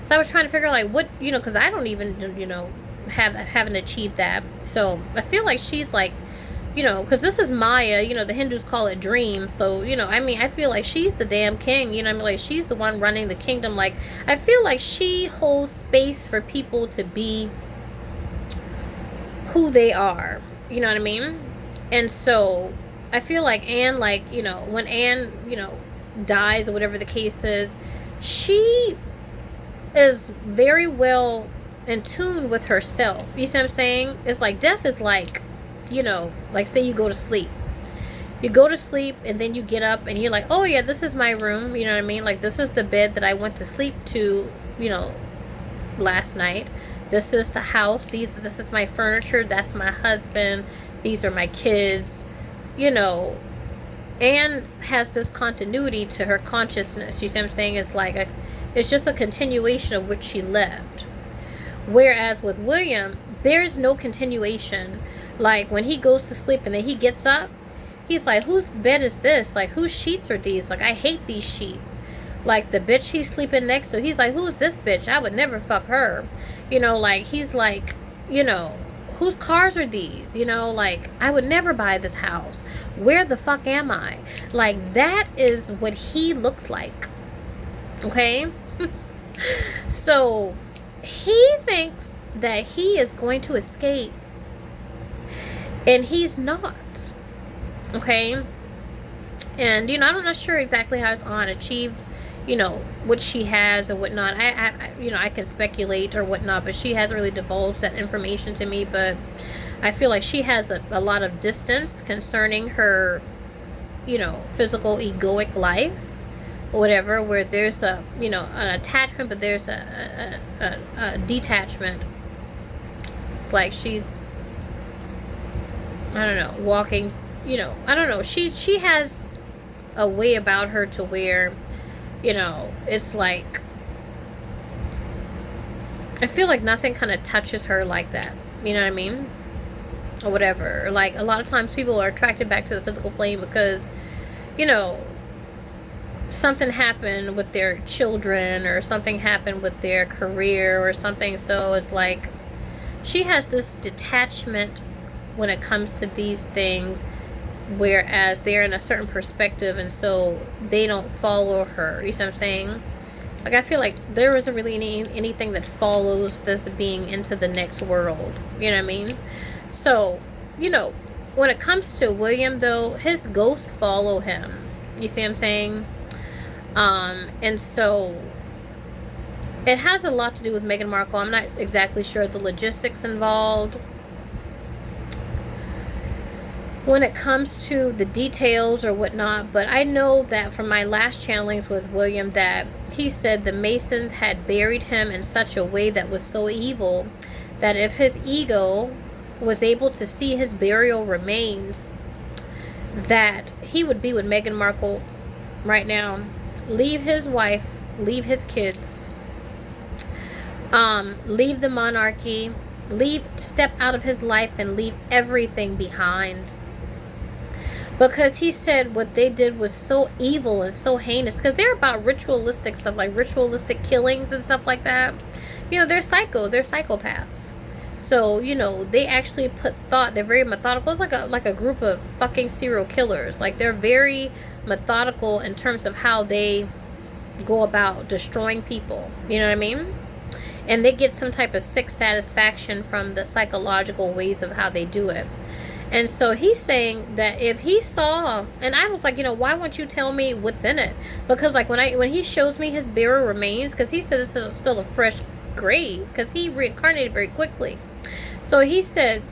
So I was trying to figure out, like, what, you know, because I don't even, you know, haven't achieved that. So I feel like she's like, you know, because this is Maya, you know, the Hindus call it dream. So, you know, I mean, I feel like she's the damn king, you know what I mean? Like, she's the one running the kingdom. Like, I feel like she holds space for people to be who they are, you know what I mean? And so I feel like Anne, like, you know, when Anne, you know, dies or whatever the case is, she is very well in tune with herself. You see what I'm saying? It's like death is like, you know, like say you go to sleep. You go to sleep and then you get up and you're like, oh yeah, this is my room. You know what I mean? Like, this is the bed that I went to sleep to, you know, last night. This is the house. This is my furniture. That's my husband. These are my kids. You know, Anne has this continuity to her consciousness. You see what I'm saying? It's like it's just a continuation of which she left. Whereas with William, there's no continuation. Like, when he goes to sleep and then he gets up, he's like, whose bed is this? Like, whose sheets are these? Like, I hate these sheets. Like, the bitch he's sleeping next to, he's like, who's this bitch? I would never fuck her. You know, like, he's like, you know, whose cars are these? You know, like, I would never buy this house. Where the fuck am I? Like, that is what he looks like. Okay? So, he thinks that he is going to escape. And he's not. Okay? And, you know, I'm not sure exactly how his aunt achieved, you know, what she has or whatnot. I you know, I can speculate or whatnot, but she hasn't really divulged that information to me. But I feel like she has a lot of distance concerning her, you know, physical egoic life or whatever, where there's a, you know, an attachment, but there's a detachment. It's like she's, I don't know, walking, you know, I don't know. She has a way about her to where, you know, it's like, I feel like nothing kind of touches her like that. You know what I mean? Or whatever. Like, a lot of times people are attracted back to the physical plane because, you know, something happened with their children or something happened with their career or something. So it's like she has this detachment when it comes to these things, whereas they're in a certain perspective and so they don't follow her. You see what I'm saying? Like, I feel like there isn't really anything that follows this being into the next world. You know what I mean? So, you know, when it comes to William, though, his ghosts follow him. You see what I'm saying? And so it has a lot to do with Meghan Markle. I'm not exactly sure the logistics involved when it comes to the details or whatnot, but I know that from my last channelings with William that he said the Masons had buried him in such a way that was so evil that if his ego was able to see his burial remains, that he would be with Meghan Markle right now, leave his wife, leave his kids, leave the monarchy, step out of his life and leave everything behind. because he said what they did was so evil and so heinous, because they're about ritualistic stuff, like ritualistic killings and stuff like that. You know, they're psychopaths. So, you know, they actually put thought, they're very methodical. It's like a group of fucking serial killers. Like, they're very methodical in terms of how they go about destroying people. You know what I mean? And they get some type of sick satisfaction from the psychological ways of how they do it. And so he's saying that if he saw, and I was like, you know, why won't you tell me what's in it? Because like when he shows me his burial remains, because he said it's still a fresh grave, because he reincarnated very quickly. So he said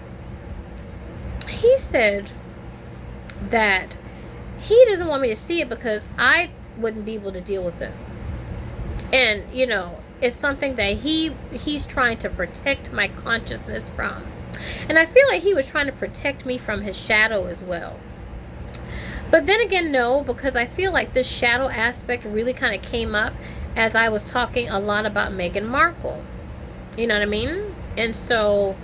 that he doesn't want me to see it because I wouldn't be able to deal with it. And, you know, it's something that he's trying to protect my consciousness from. And I feel like he was trying to protect me from his shadow as well. But then again, no, because I feel like this shadow aspect really kind of came up as I was talking a lot about Meghan Markle. You know what I mean? And so,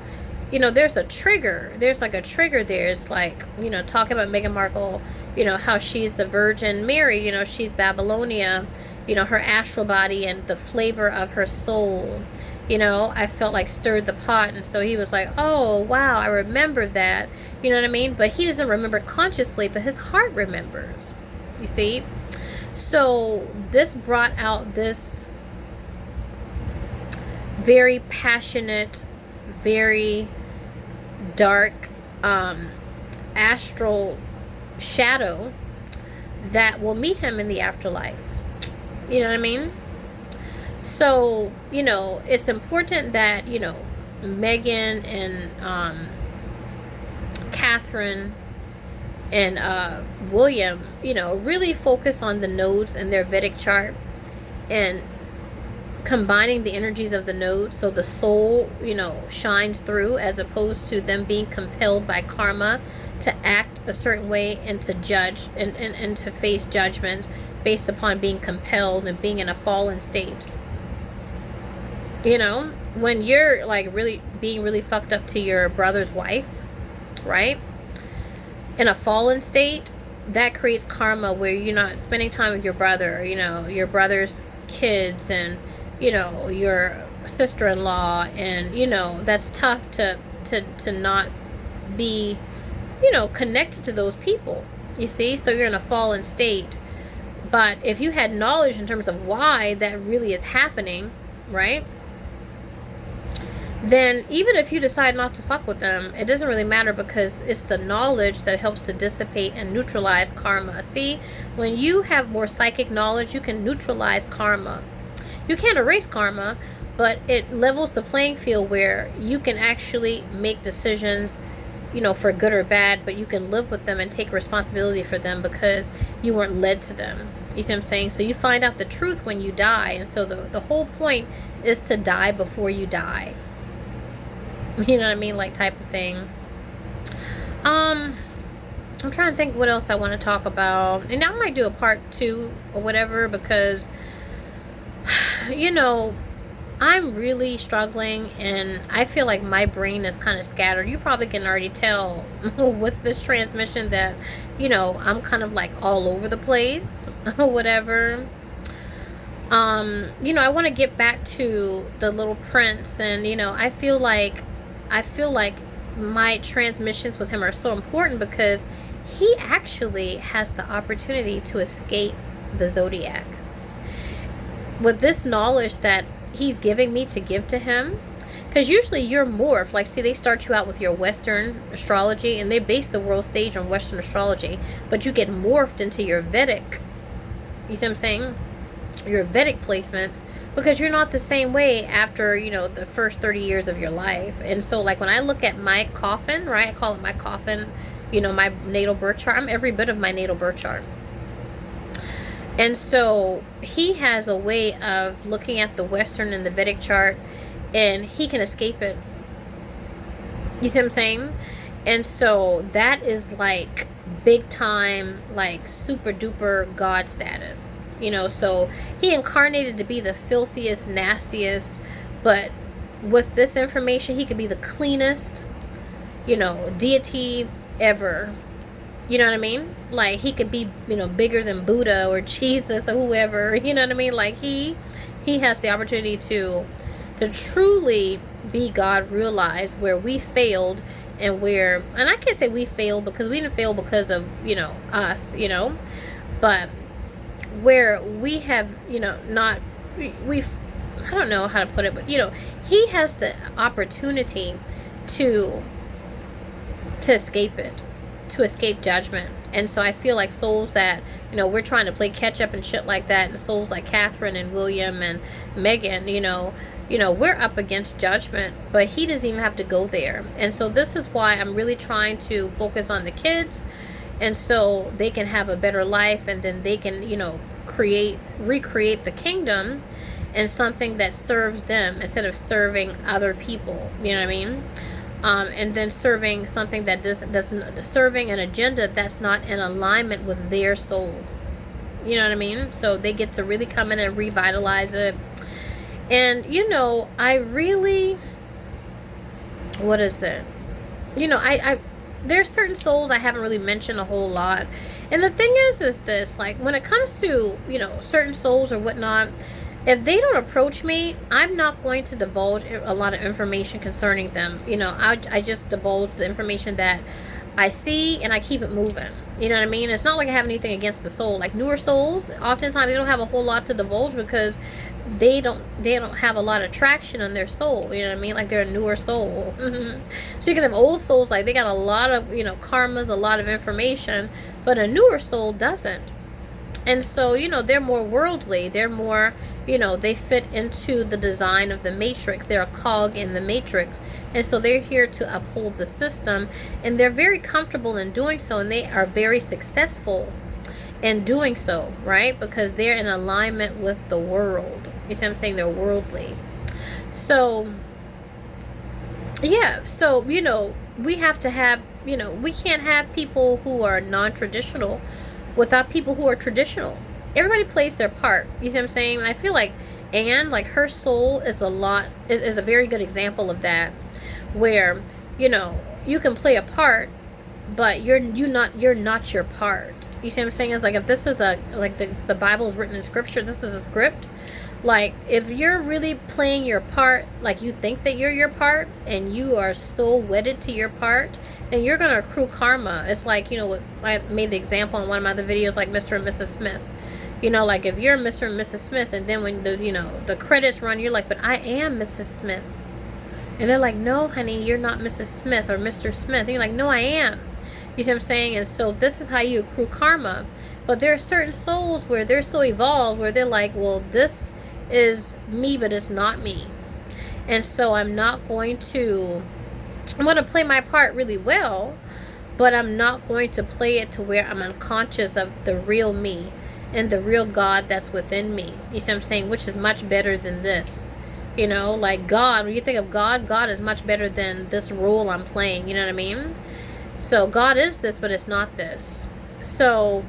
you know, there's a trigger. There's like a trigger there. It's like, you know, talking about Meghan Markle, you know, how she's the Virgin Mary, you know, she's Babylonia, you know, her astral body and the flavor of her soul. You know, I felt like stirred the pot. And so he was like, oh, wow, I remember that. You know what I mean? But he doesn't remember consciously, but his heart remembers. You see? So this brought out this very passionate, very dark astral shadow that will meet him in the afterlife. You know what I mean? So, you know, it's important that, you know, Meghan and Catherine and William, you know, really focus on the nodes in their Vedic chart and combining the energies of the nodes so the soul, you know, shines through, as opposed to them being compelled by karma to act a certain way and to judge and to face judgments based upon being compelled and being in a fallen state. You know, when you're like really being really fucked up to your brother's wife, right, in a fallen state, that creates karma where you're not spending time with your brother, you know, your brother's kids, and, you know, your sister-in-law, and, you know, that's tough to not be, you know, connected to those people, you see. So you're in a fallen state. But if you had knowledge in terms of why that really is happening, right, then even if you decide not to fuck with them, it doesn't really matter, because it's the knowledge that helps to dissipate and neutralize karma. See, when you have more psychic knowledge, you can neutralize karma. You can't erase karma, but it levels the playing field where you can actually make decisions, you know, for good or bad, but you can live with them and take responsibility for them because you weren't led to them. You see what I'm saying? So you find out the truth when you die. And so the whole point is to die before you die. You know what I mean? Like, type of thing. I'm trying to think what else I want to talk about. And I might do a part 2 or whatever, because, you know, I'm really struggling and I feel like my brain is kind of scattered. You probably can already tell with this transmission that, you know, I'm kind of like all over the place or whatever. You know, I want to get back to the Little Prince, and, you know, I feel like my transmissions with him are so important because he actually has the opportunity to escape the zodiac. With this knowledge that he's giving me to give to him, because usually you're morphed. Like, see, they start you out with your Western astrology, and they base the world stage on Western astrology, but you get morphed into your Vedic, you see what I'm saying, your Vedic placements, because you're not the same way after, you know, the first 30 years of your life. And so, like, when I look at my coffin, right, I call it my coffin, you know, my natal birth chart, I'm every bit of my natal birth chart. And so he has a way of looking at the Western and the Vedic chart, and he can escape it. You see what I'm saying? And so that is like big time, like super duper God status. You know, so he incarnated to be the filthiest, nastiest, but with this information, he could be the cleanest, you know, deity ever. You know what I mean? Like, he could be, bigger than Buddha or Jesus or whoever. You know what I mean? Like, he has the opportunity to truly be God realized, where we failed, and I can't say we failed because we didn't fail because of, us, but where we have, not, we've, I don't know how to put it, but, he has the opportunity to escape it, to escape judgment. And so I feel like souls that, we're trying to play catch up and shit like that, and souls like Catherine and William and Megan, we're up against judgment, but he doesn't even have to go there. And so this is why I'm really trying to focus on the kids, and so they can have a better life, and then they can, recreate the kingdom and something that serves them instead of serving other people. You know what I mean? And then serving something that doesn't serving an agenda that's not in alignment with their soul. You know what I mean? So they get to really come in and revitalize it. And I really, what is it? I there's certain souls I haven't really mentioned a whole lot. And the thing is this, like, when it comes to, certain souls or whatnot, if they don't approach me, I'm not going to divulge a lot of information concerning them. I just divulge the information that I see, and I keep it moving. You know what I mean? It's not like I have anything against the soul. Like, newer souls, oftentimes they don't have a whole lot to divulge because they don't have a lot of traction on their soul. You know what I mean? Like, they're a newer soul. So you can have old souls, like, they got a lot of, karmas, a lot of information, but a newer soul doesn't. And so, they're more worldly. They're more, they fit into the design of the matrix. They're a cog in the matrix. And so they're here to uphold the system. And they're very comfortable in doing so. And they are very successful in doing so, right? Because they're in alignment with the world. You see what I'm saying? They're worldly. So, yeah. So, we have to have, we can't have people who are non-traditional without people who are traditional. Everybody plays their part. You see what I'm saying? I feel like Anne, like, her soul is a very good example of that, where, you can play a part, but you're not your part. You see what I'm saying? It's like, if this is the Bible is written in scripture, this is a script. Like, if you're really playing your part, like, you think that you're your part, and you are so wedded to your part, then you're going to accrue karma. It's like, I made the example in one of my other videos, like Mr. and Mrs. Smith. Like, if you're Mr. and Mrs. Smith, and then when the credits run, you're like, but I am Mrs. Smith. And they're like, no, honey, you're not Mrs. Smith or Mr. Smith. And you're like, no, I am. You see what I'm saying? And so this is how you accrue karma. But there are certain souls where they're so evolved, where they're like, well, this is me, but it's not me. And so I'm going to play my part really well, but I'm not going to play it to where I'm unconscious of the real me and the real God that's within me. You see what I'm saying? Which is much better than this. Like, God, when you think of God, God is much better than this role I'm playing. You know what I mean? So God is this, but it's not this. So,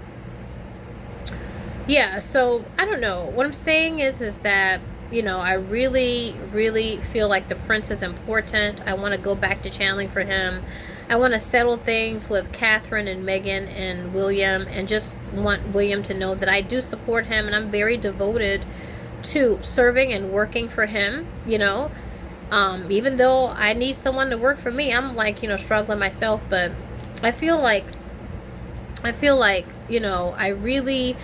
yeah, so I don't know. What I'm saying is that, I really, really feel like the prince is important. I want to go back to channeling for him. I want to settle things with Catherine and Megan and William, and just want William to know that I do support him, and I'm very devoted to serving and working for him, even though I need someone to work for me. I'm like, struggling myself, but I feel like, I really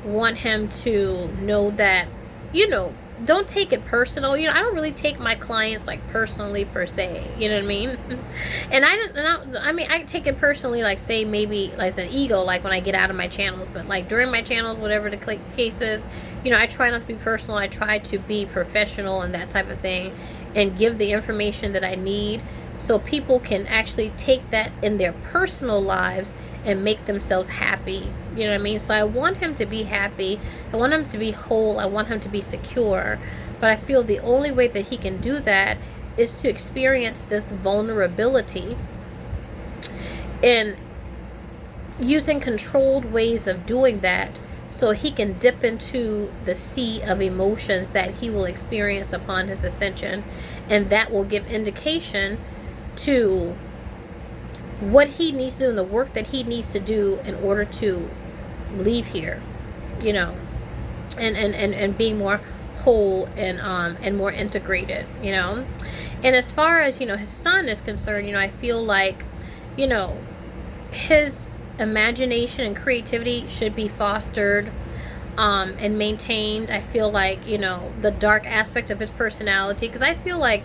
want him to know that, don't take it personal. I don't really take my clients, like, personally per se. You know what I mean? And I take it personally, like, say, maybe like as an ego, like when I get out of my channels, but like during my channels, whatever the case is, I try not to be personal. I try to be professional and that type of thing, and give the information that I need, so people can actually take that in their personal lives and make themselves happy. You know what I mean? So I want him to be happy. I want him to be whole. I want him to be secure. But I feel the only way that he can do that is to experience this vulnerability, and using controlled ways of doing that, so he can dip into the sea of emotions that he will experience upon his ascension. And that will give indication to what he needs to do and the work that he needs to do in order to leave here, you know, and being more whole and more integrated, you know. And as far as, you know, his son is concerned, you know, I feel like, you know, his imagination and creativity should be fostered and maintained. I feel like, you know, the dark aspect of his personality, because I feel like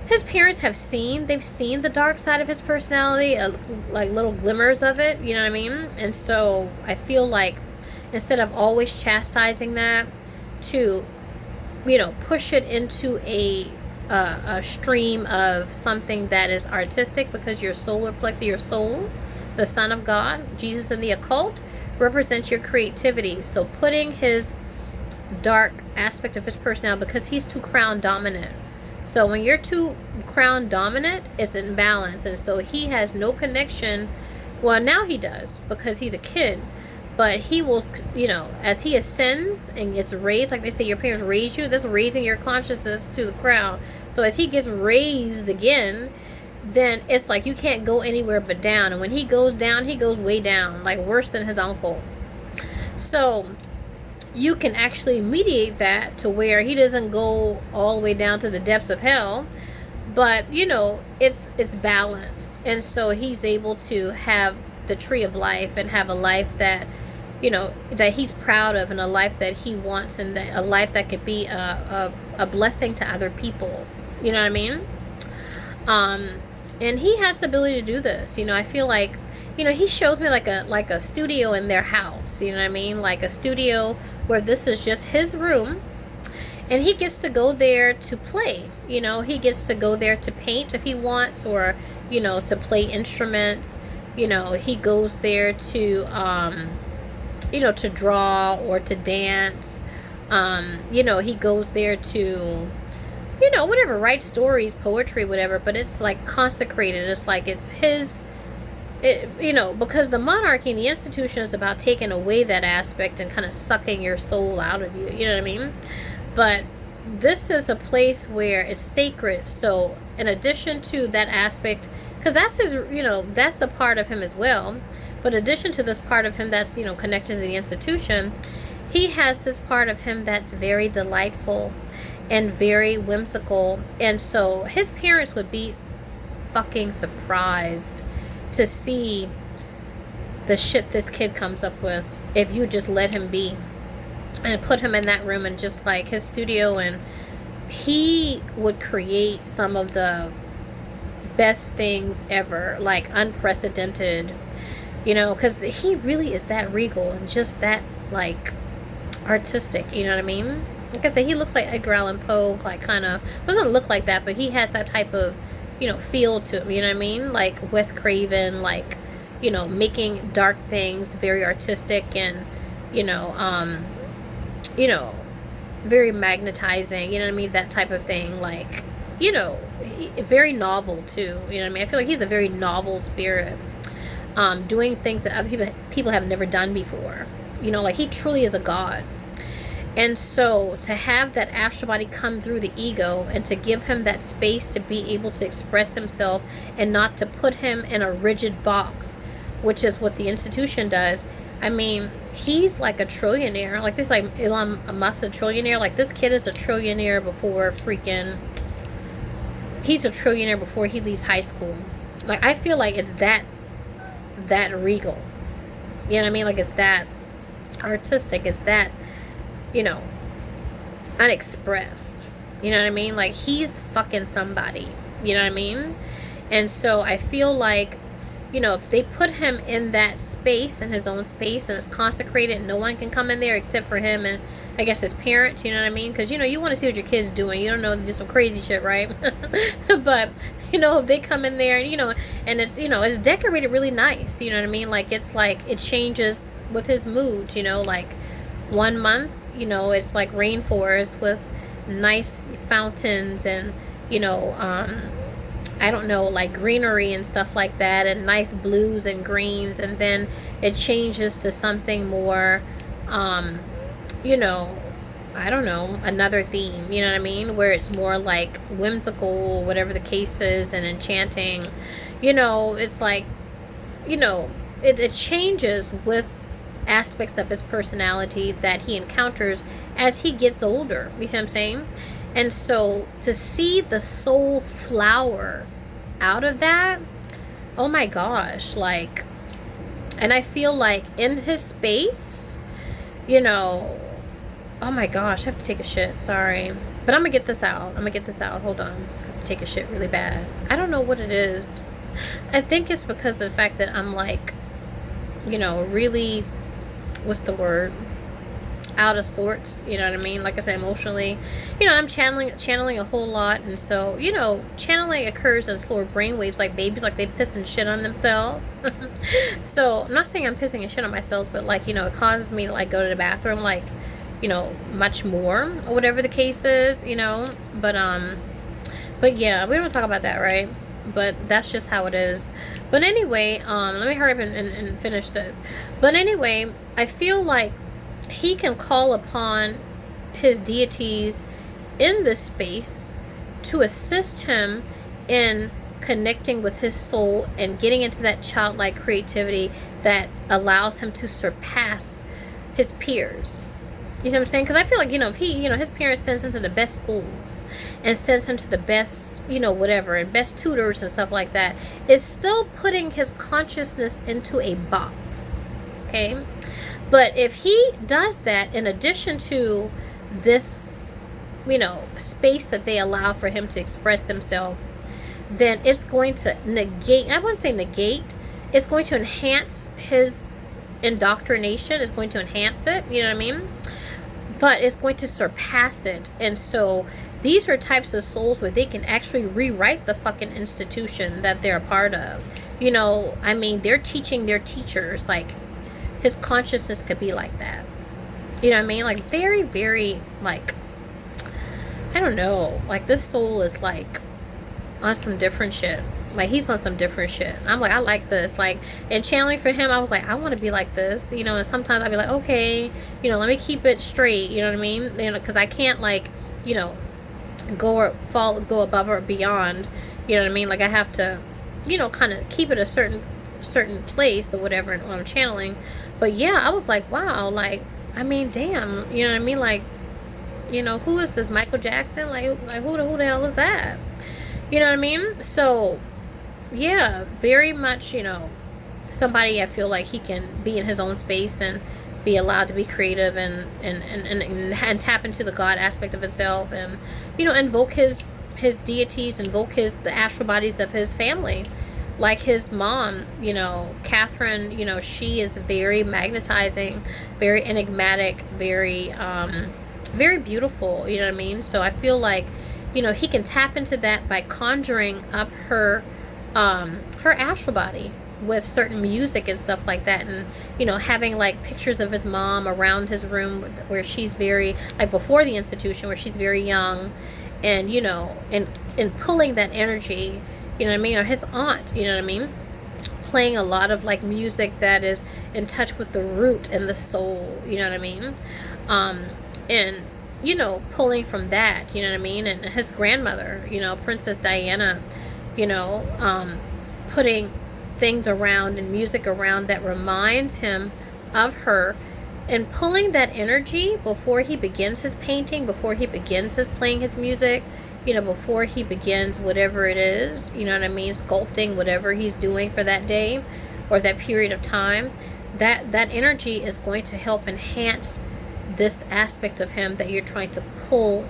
his parents they've seen the dark side of his personality, like little glimmers of it, you know what I mean? And so I feel like instead of always chastising that, to, you know, push it into a stream of something that is artistic, because your solar plexus, your soul, the Son of God, Jesus in the occult, represents your creativity. So putting his dark aspect of his personality, because he's too crown dominant. So when you're too crown dominant, it's imbalance. And so he has no connection. Well, now he does, because he's a kid. But he will, you know, as he ascends and gets raised, like they say, your parents raise you, that's raising your consciousness to the crown. So as he gets raised again, then it's like you can't go anywhere but down. And when he goes down, he goes way down, like worse than his uncle. So you can actually mediate that to where he doesn't go all the way down to the depths of hell, but, you know, it's balanced. And so he's able to have the tree of life and have a life that, you know, that he's proud of, and a life that he wants, and that a life that could be a blessing to other people, you know what I mean? And he has the ability to do this. You know, I feel like, you know, he shows me like a studio in their house, you know what I mean? Like a studio where this is just his room, and he gets to go there to play. You know, he gets to go there to paint if he wants, or, you know, to play instruments. You know, he goes there to, you know, to draw or to dance. You know, he goes there to, you know, whatever, write stories, poetry, whatever, but it's like consecrated. It's like it's his, you know, because the monarchy and the institution is about taking away that aspect and kind of sucking your soul out of you, you know what I mean? But this is a place where it's sacred. So in addition to that aspect, because that's his, you know, that's a part of him as well, but in addition to this part of him that's, you know, connected to the institution, he has this part of him that's very delightful and very whimsical. And so his parents would be fucking surprised to see the shit this kid comes up with if you just let him be and put him in that room and just like his studio, and he would create some of the best things ever, like unprecedented, you know, because he really is that regal and just that like artistic, you know what I mean? Like I said, he looks like Edgar Allan Poe, like kind of, doesn't look like that, but he has that type of, you know, feel to him, you know what I mean? Like Wes Craven, like, you know, making dark things very artistic and, you know, very magnetizing, you know what I mean? That type of thing, like, you know, very novel too, you know what I mean? I feel like he's a very novel spirit, doing things that other people have never done before, you know, like he truly is a god. And so to have that astral body come through the ego and to give him that space to be able to express himself and not to put him in a rigid box, which is what the institution does. I mean, he's like a trillionaire. Like this, like Elon Musk, a trillionaire. Like this kid is a trillionaire before freaking, he's a trillionaire before he leaves high school. Like I feel like it's that regal. You know what I mean? Like it's that artistic. It's that, you know, unexpressed. You know what I mean? Like he's fucking somebody. You know what I mean? And so I feel like, you know, if they put him in that space, in his own space, and it's consecrated, no one can come in there except for him and I guess his parents, you know what I mean? Because, you know, you want to see what your kid's doing. You don't know, do some crazy shit, right? But, you know, if they come in there and, you know, and it's, you know, it's decorated really nice, you know what I mean? Like, it's like, it changes with his mood, you know, like 1 month, you know, it's like rainforest with nice fountains and, you know, I don't know, like greenery and stuff like that, and nice blues and greens, and then it changes to something more, you know, I don't know, another theme, you know what I mean? Where it's more like whimsical, whatever the case is, and enchanting. You know, it's like, you know, it changes with aspects of his personality that he encounters as he gets older. You see what I'm saying? And so to see the soul flower out of that, oh my gosh, like, and I feel like in his space, you know, oh my gosh, I have to take a shit. Sorry. But I'm gonna get this out. I'm gonna get this out. Hold on. I have to take a shit really bad. I don't know what it is. I think it's because of the fact that I'm like, you know, really, what's the word? Out of sorts, you know what I mean? Like I said, emotionally, you know, I'm channeling a whole lot, and so, you know, channeling occurs in slower brain waves, like babies, like they piss and shit on themselves. So I'm not saying I'm pissing and shit on myself, but like, you know, it causes me to like go to the bathroom like, you know, much more, or whatever the case is, you know. But yeah, we don't talk about that, right? But that's just how it is. But anyway, let me hurry up and finish this. But anyway, I feel like he can call upon his deities in this space to assist him in connecting with his soul and getting into that childlike creativity that allows him to surpass his peers. You know what I'm saying? Because I feel like, you know, if he, you know, his parents sends him to the best schools and sends him to the best, you know, whatever, and best tutors and stuff like that, it's still putting his consciousness into a box. Okay? But if he does that, in addition to this, you know, space that they allow for him to express himself, then it's going to negate, I wouldn't say negate, it's going to enhance his indoctrination, it's going to enhance it, you know what I mean? But it's going to surpass it. And so these are types of souls where they can actually rewrite the fucking institution that they're a part of. You know, I mean, they're teaching their teachers, like, his consciousness could be like that. You know what I mean? Like, very, very, like, I don't know. Like, this soul is, like, on some different shit. Like, he's on some different shit. I'm like, I like this. Like, and channeling for him, I was like, I want to be like this. You know, and sometimes I'd be like, okay, you know, let me keep it straight. You know what I mean? You know, because I can't, like, you know, go above or beyond. You know what I mean? Like, I have to, you know, kind of keep it a certain place or whatever when I'm channeling. But yeah, I was like, wow, like, I mean, damn, you know what I mean? Like, you know, who is this, Michael Jackson? Like who the hell is that? You know what I mean? So yeah, very much, you know, somebody I feel like he can be in his own space and be allowed to be creative and tap into the God aspect of himself, and, you know, invoke his deities, invoke the astral bodies of his family. Like his mom, you know, Catherine, you know, she is very magnetizing, very enigmatic, very very beautiful, you know what I mean? So I feel like, you know, he can tap into that by conjuring up her astral body with certain music and stuff like that, and, you know, having like pictures of his mom around his room where she's very, like, before the institution, where she's very young, and, you know, and pulling that energy, you know what I mean, or his aunt, you know what I mean, playing a lot of like music that is in touch with the root and the soul, you know what I mean, and, you know, pulling from that, you know what I mean, and his grandmother, you know, Princess Diana, you know, putting things around and music around that reminds him of her, and pulling that energy before he begins his painting, before he begins his playing his music, you know, before he begins whatever it is, you know what I mean, sculpting whatever he's doing for that day or that period of time. That energy is going to help enhance this aspect of him that you're trying to pull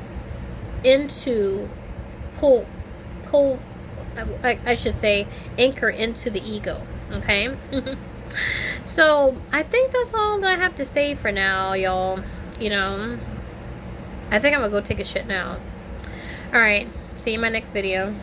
I should say, anchor into the ego. Okay. So I think that's all that I have to say for now, y'all. You know, I think I'm gonna go take a shit now. Alright, see you in my next video.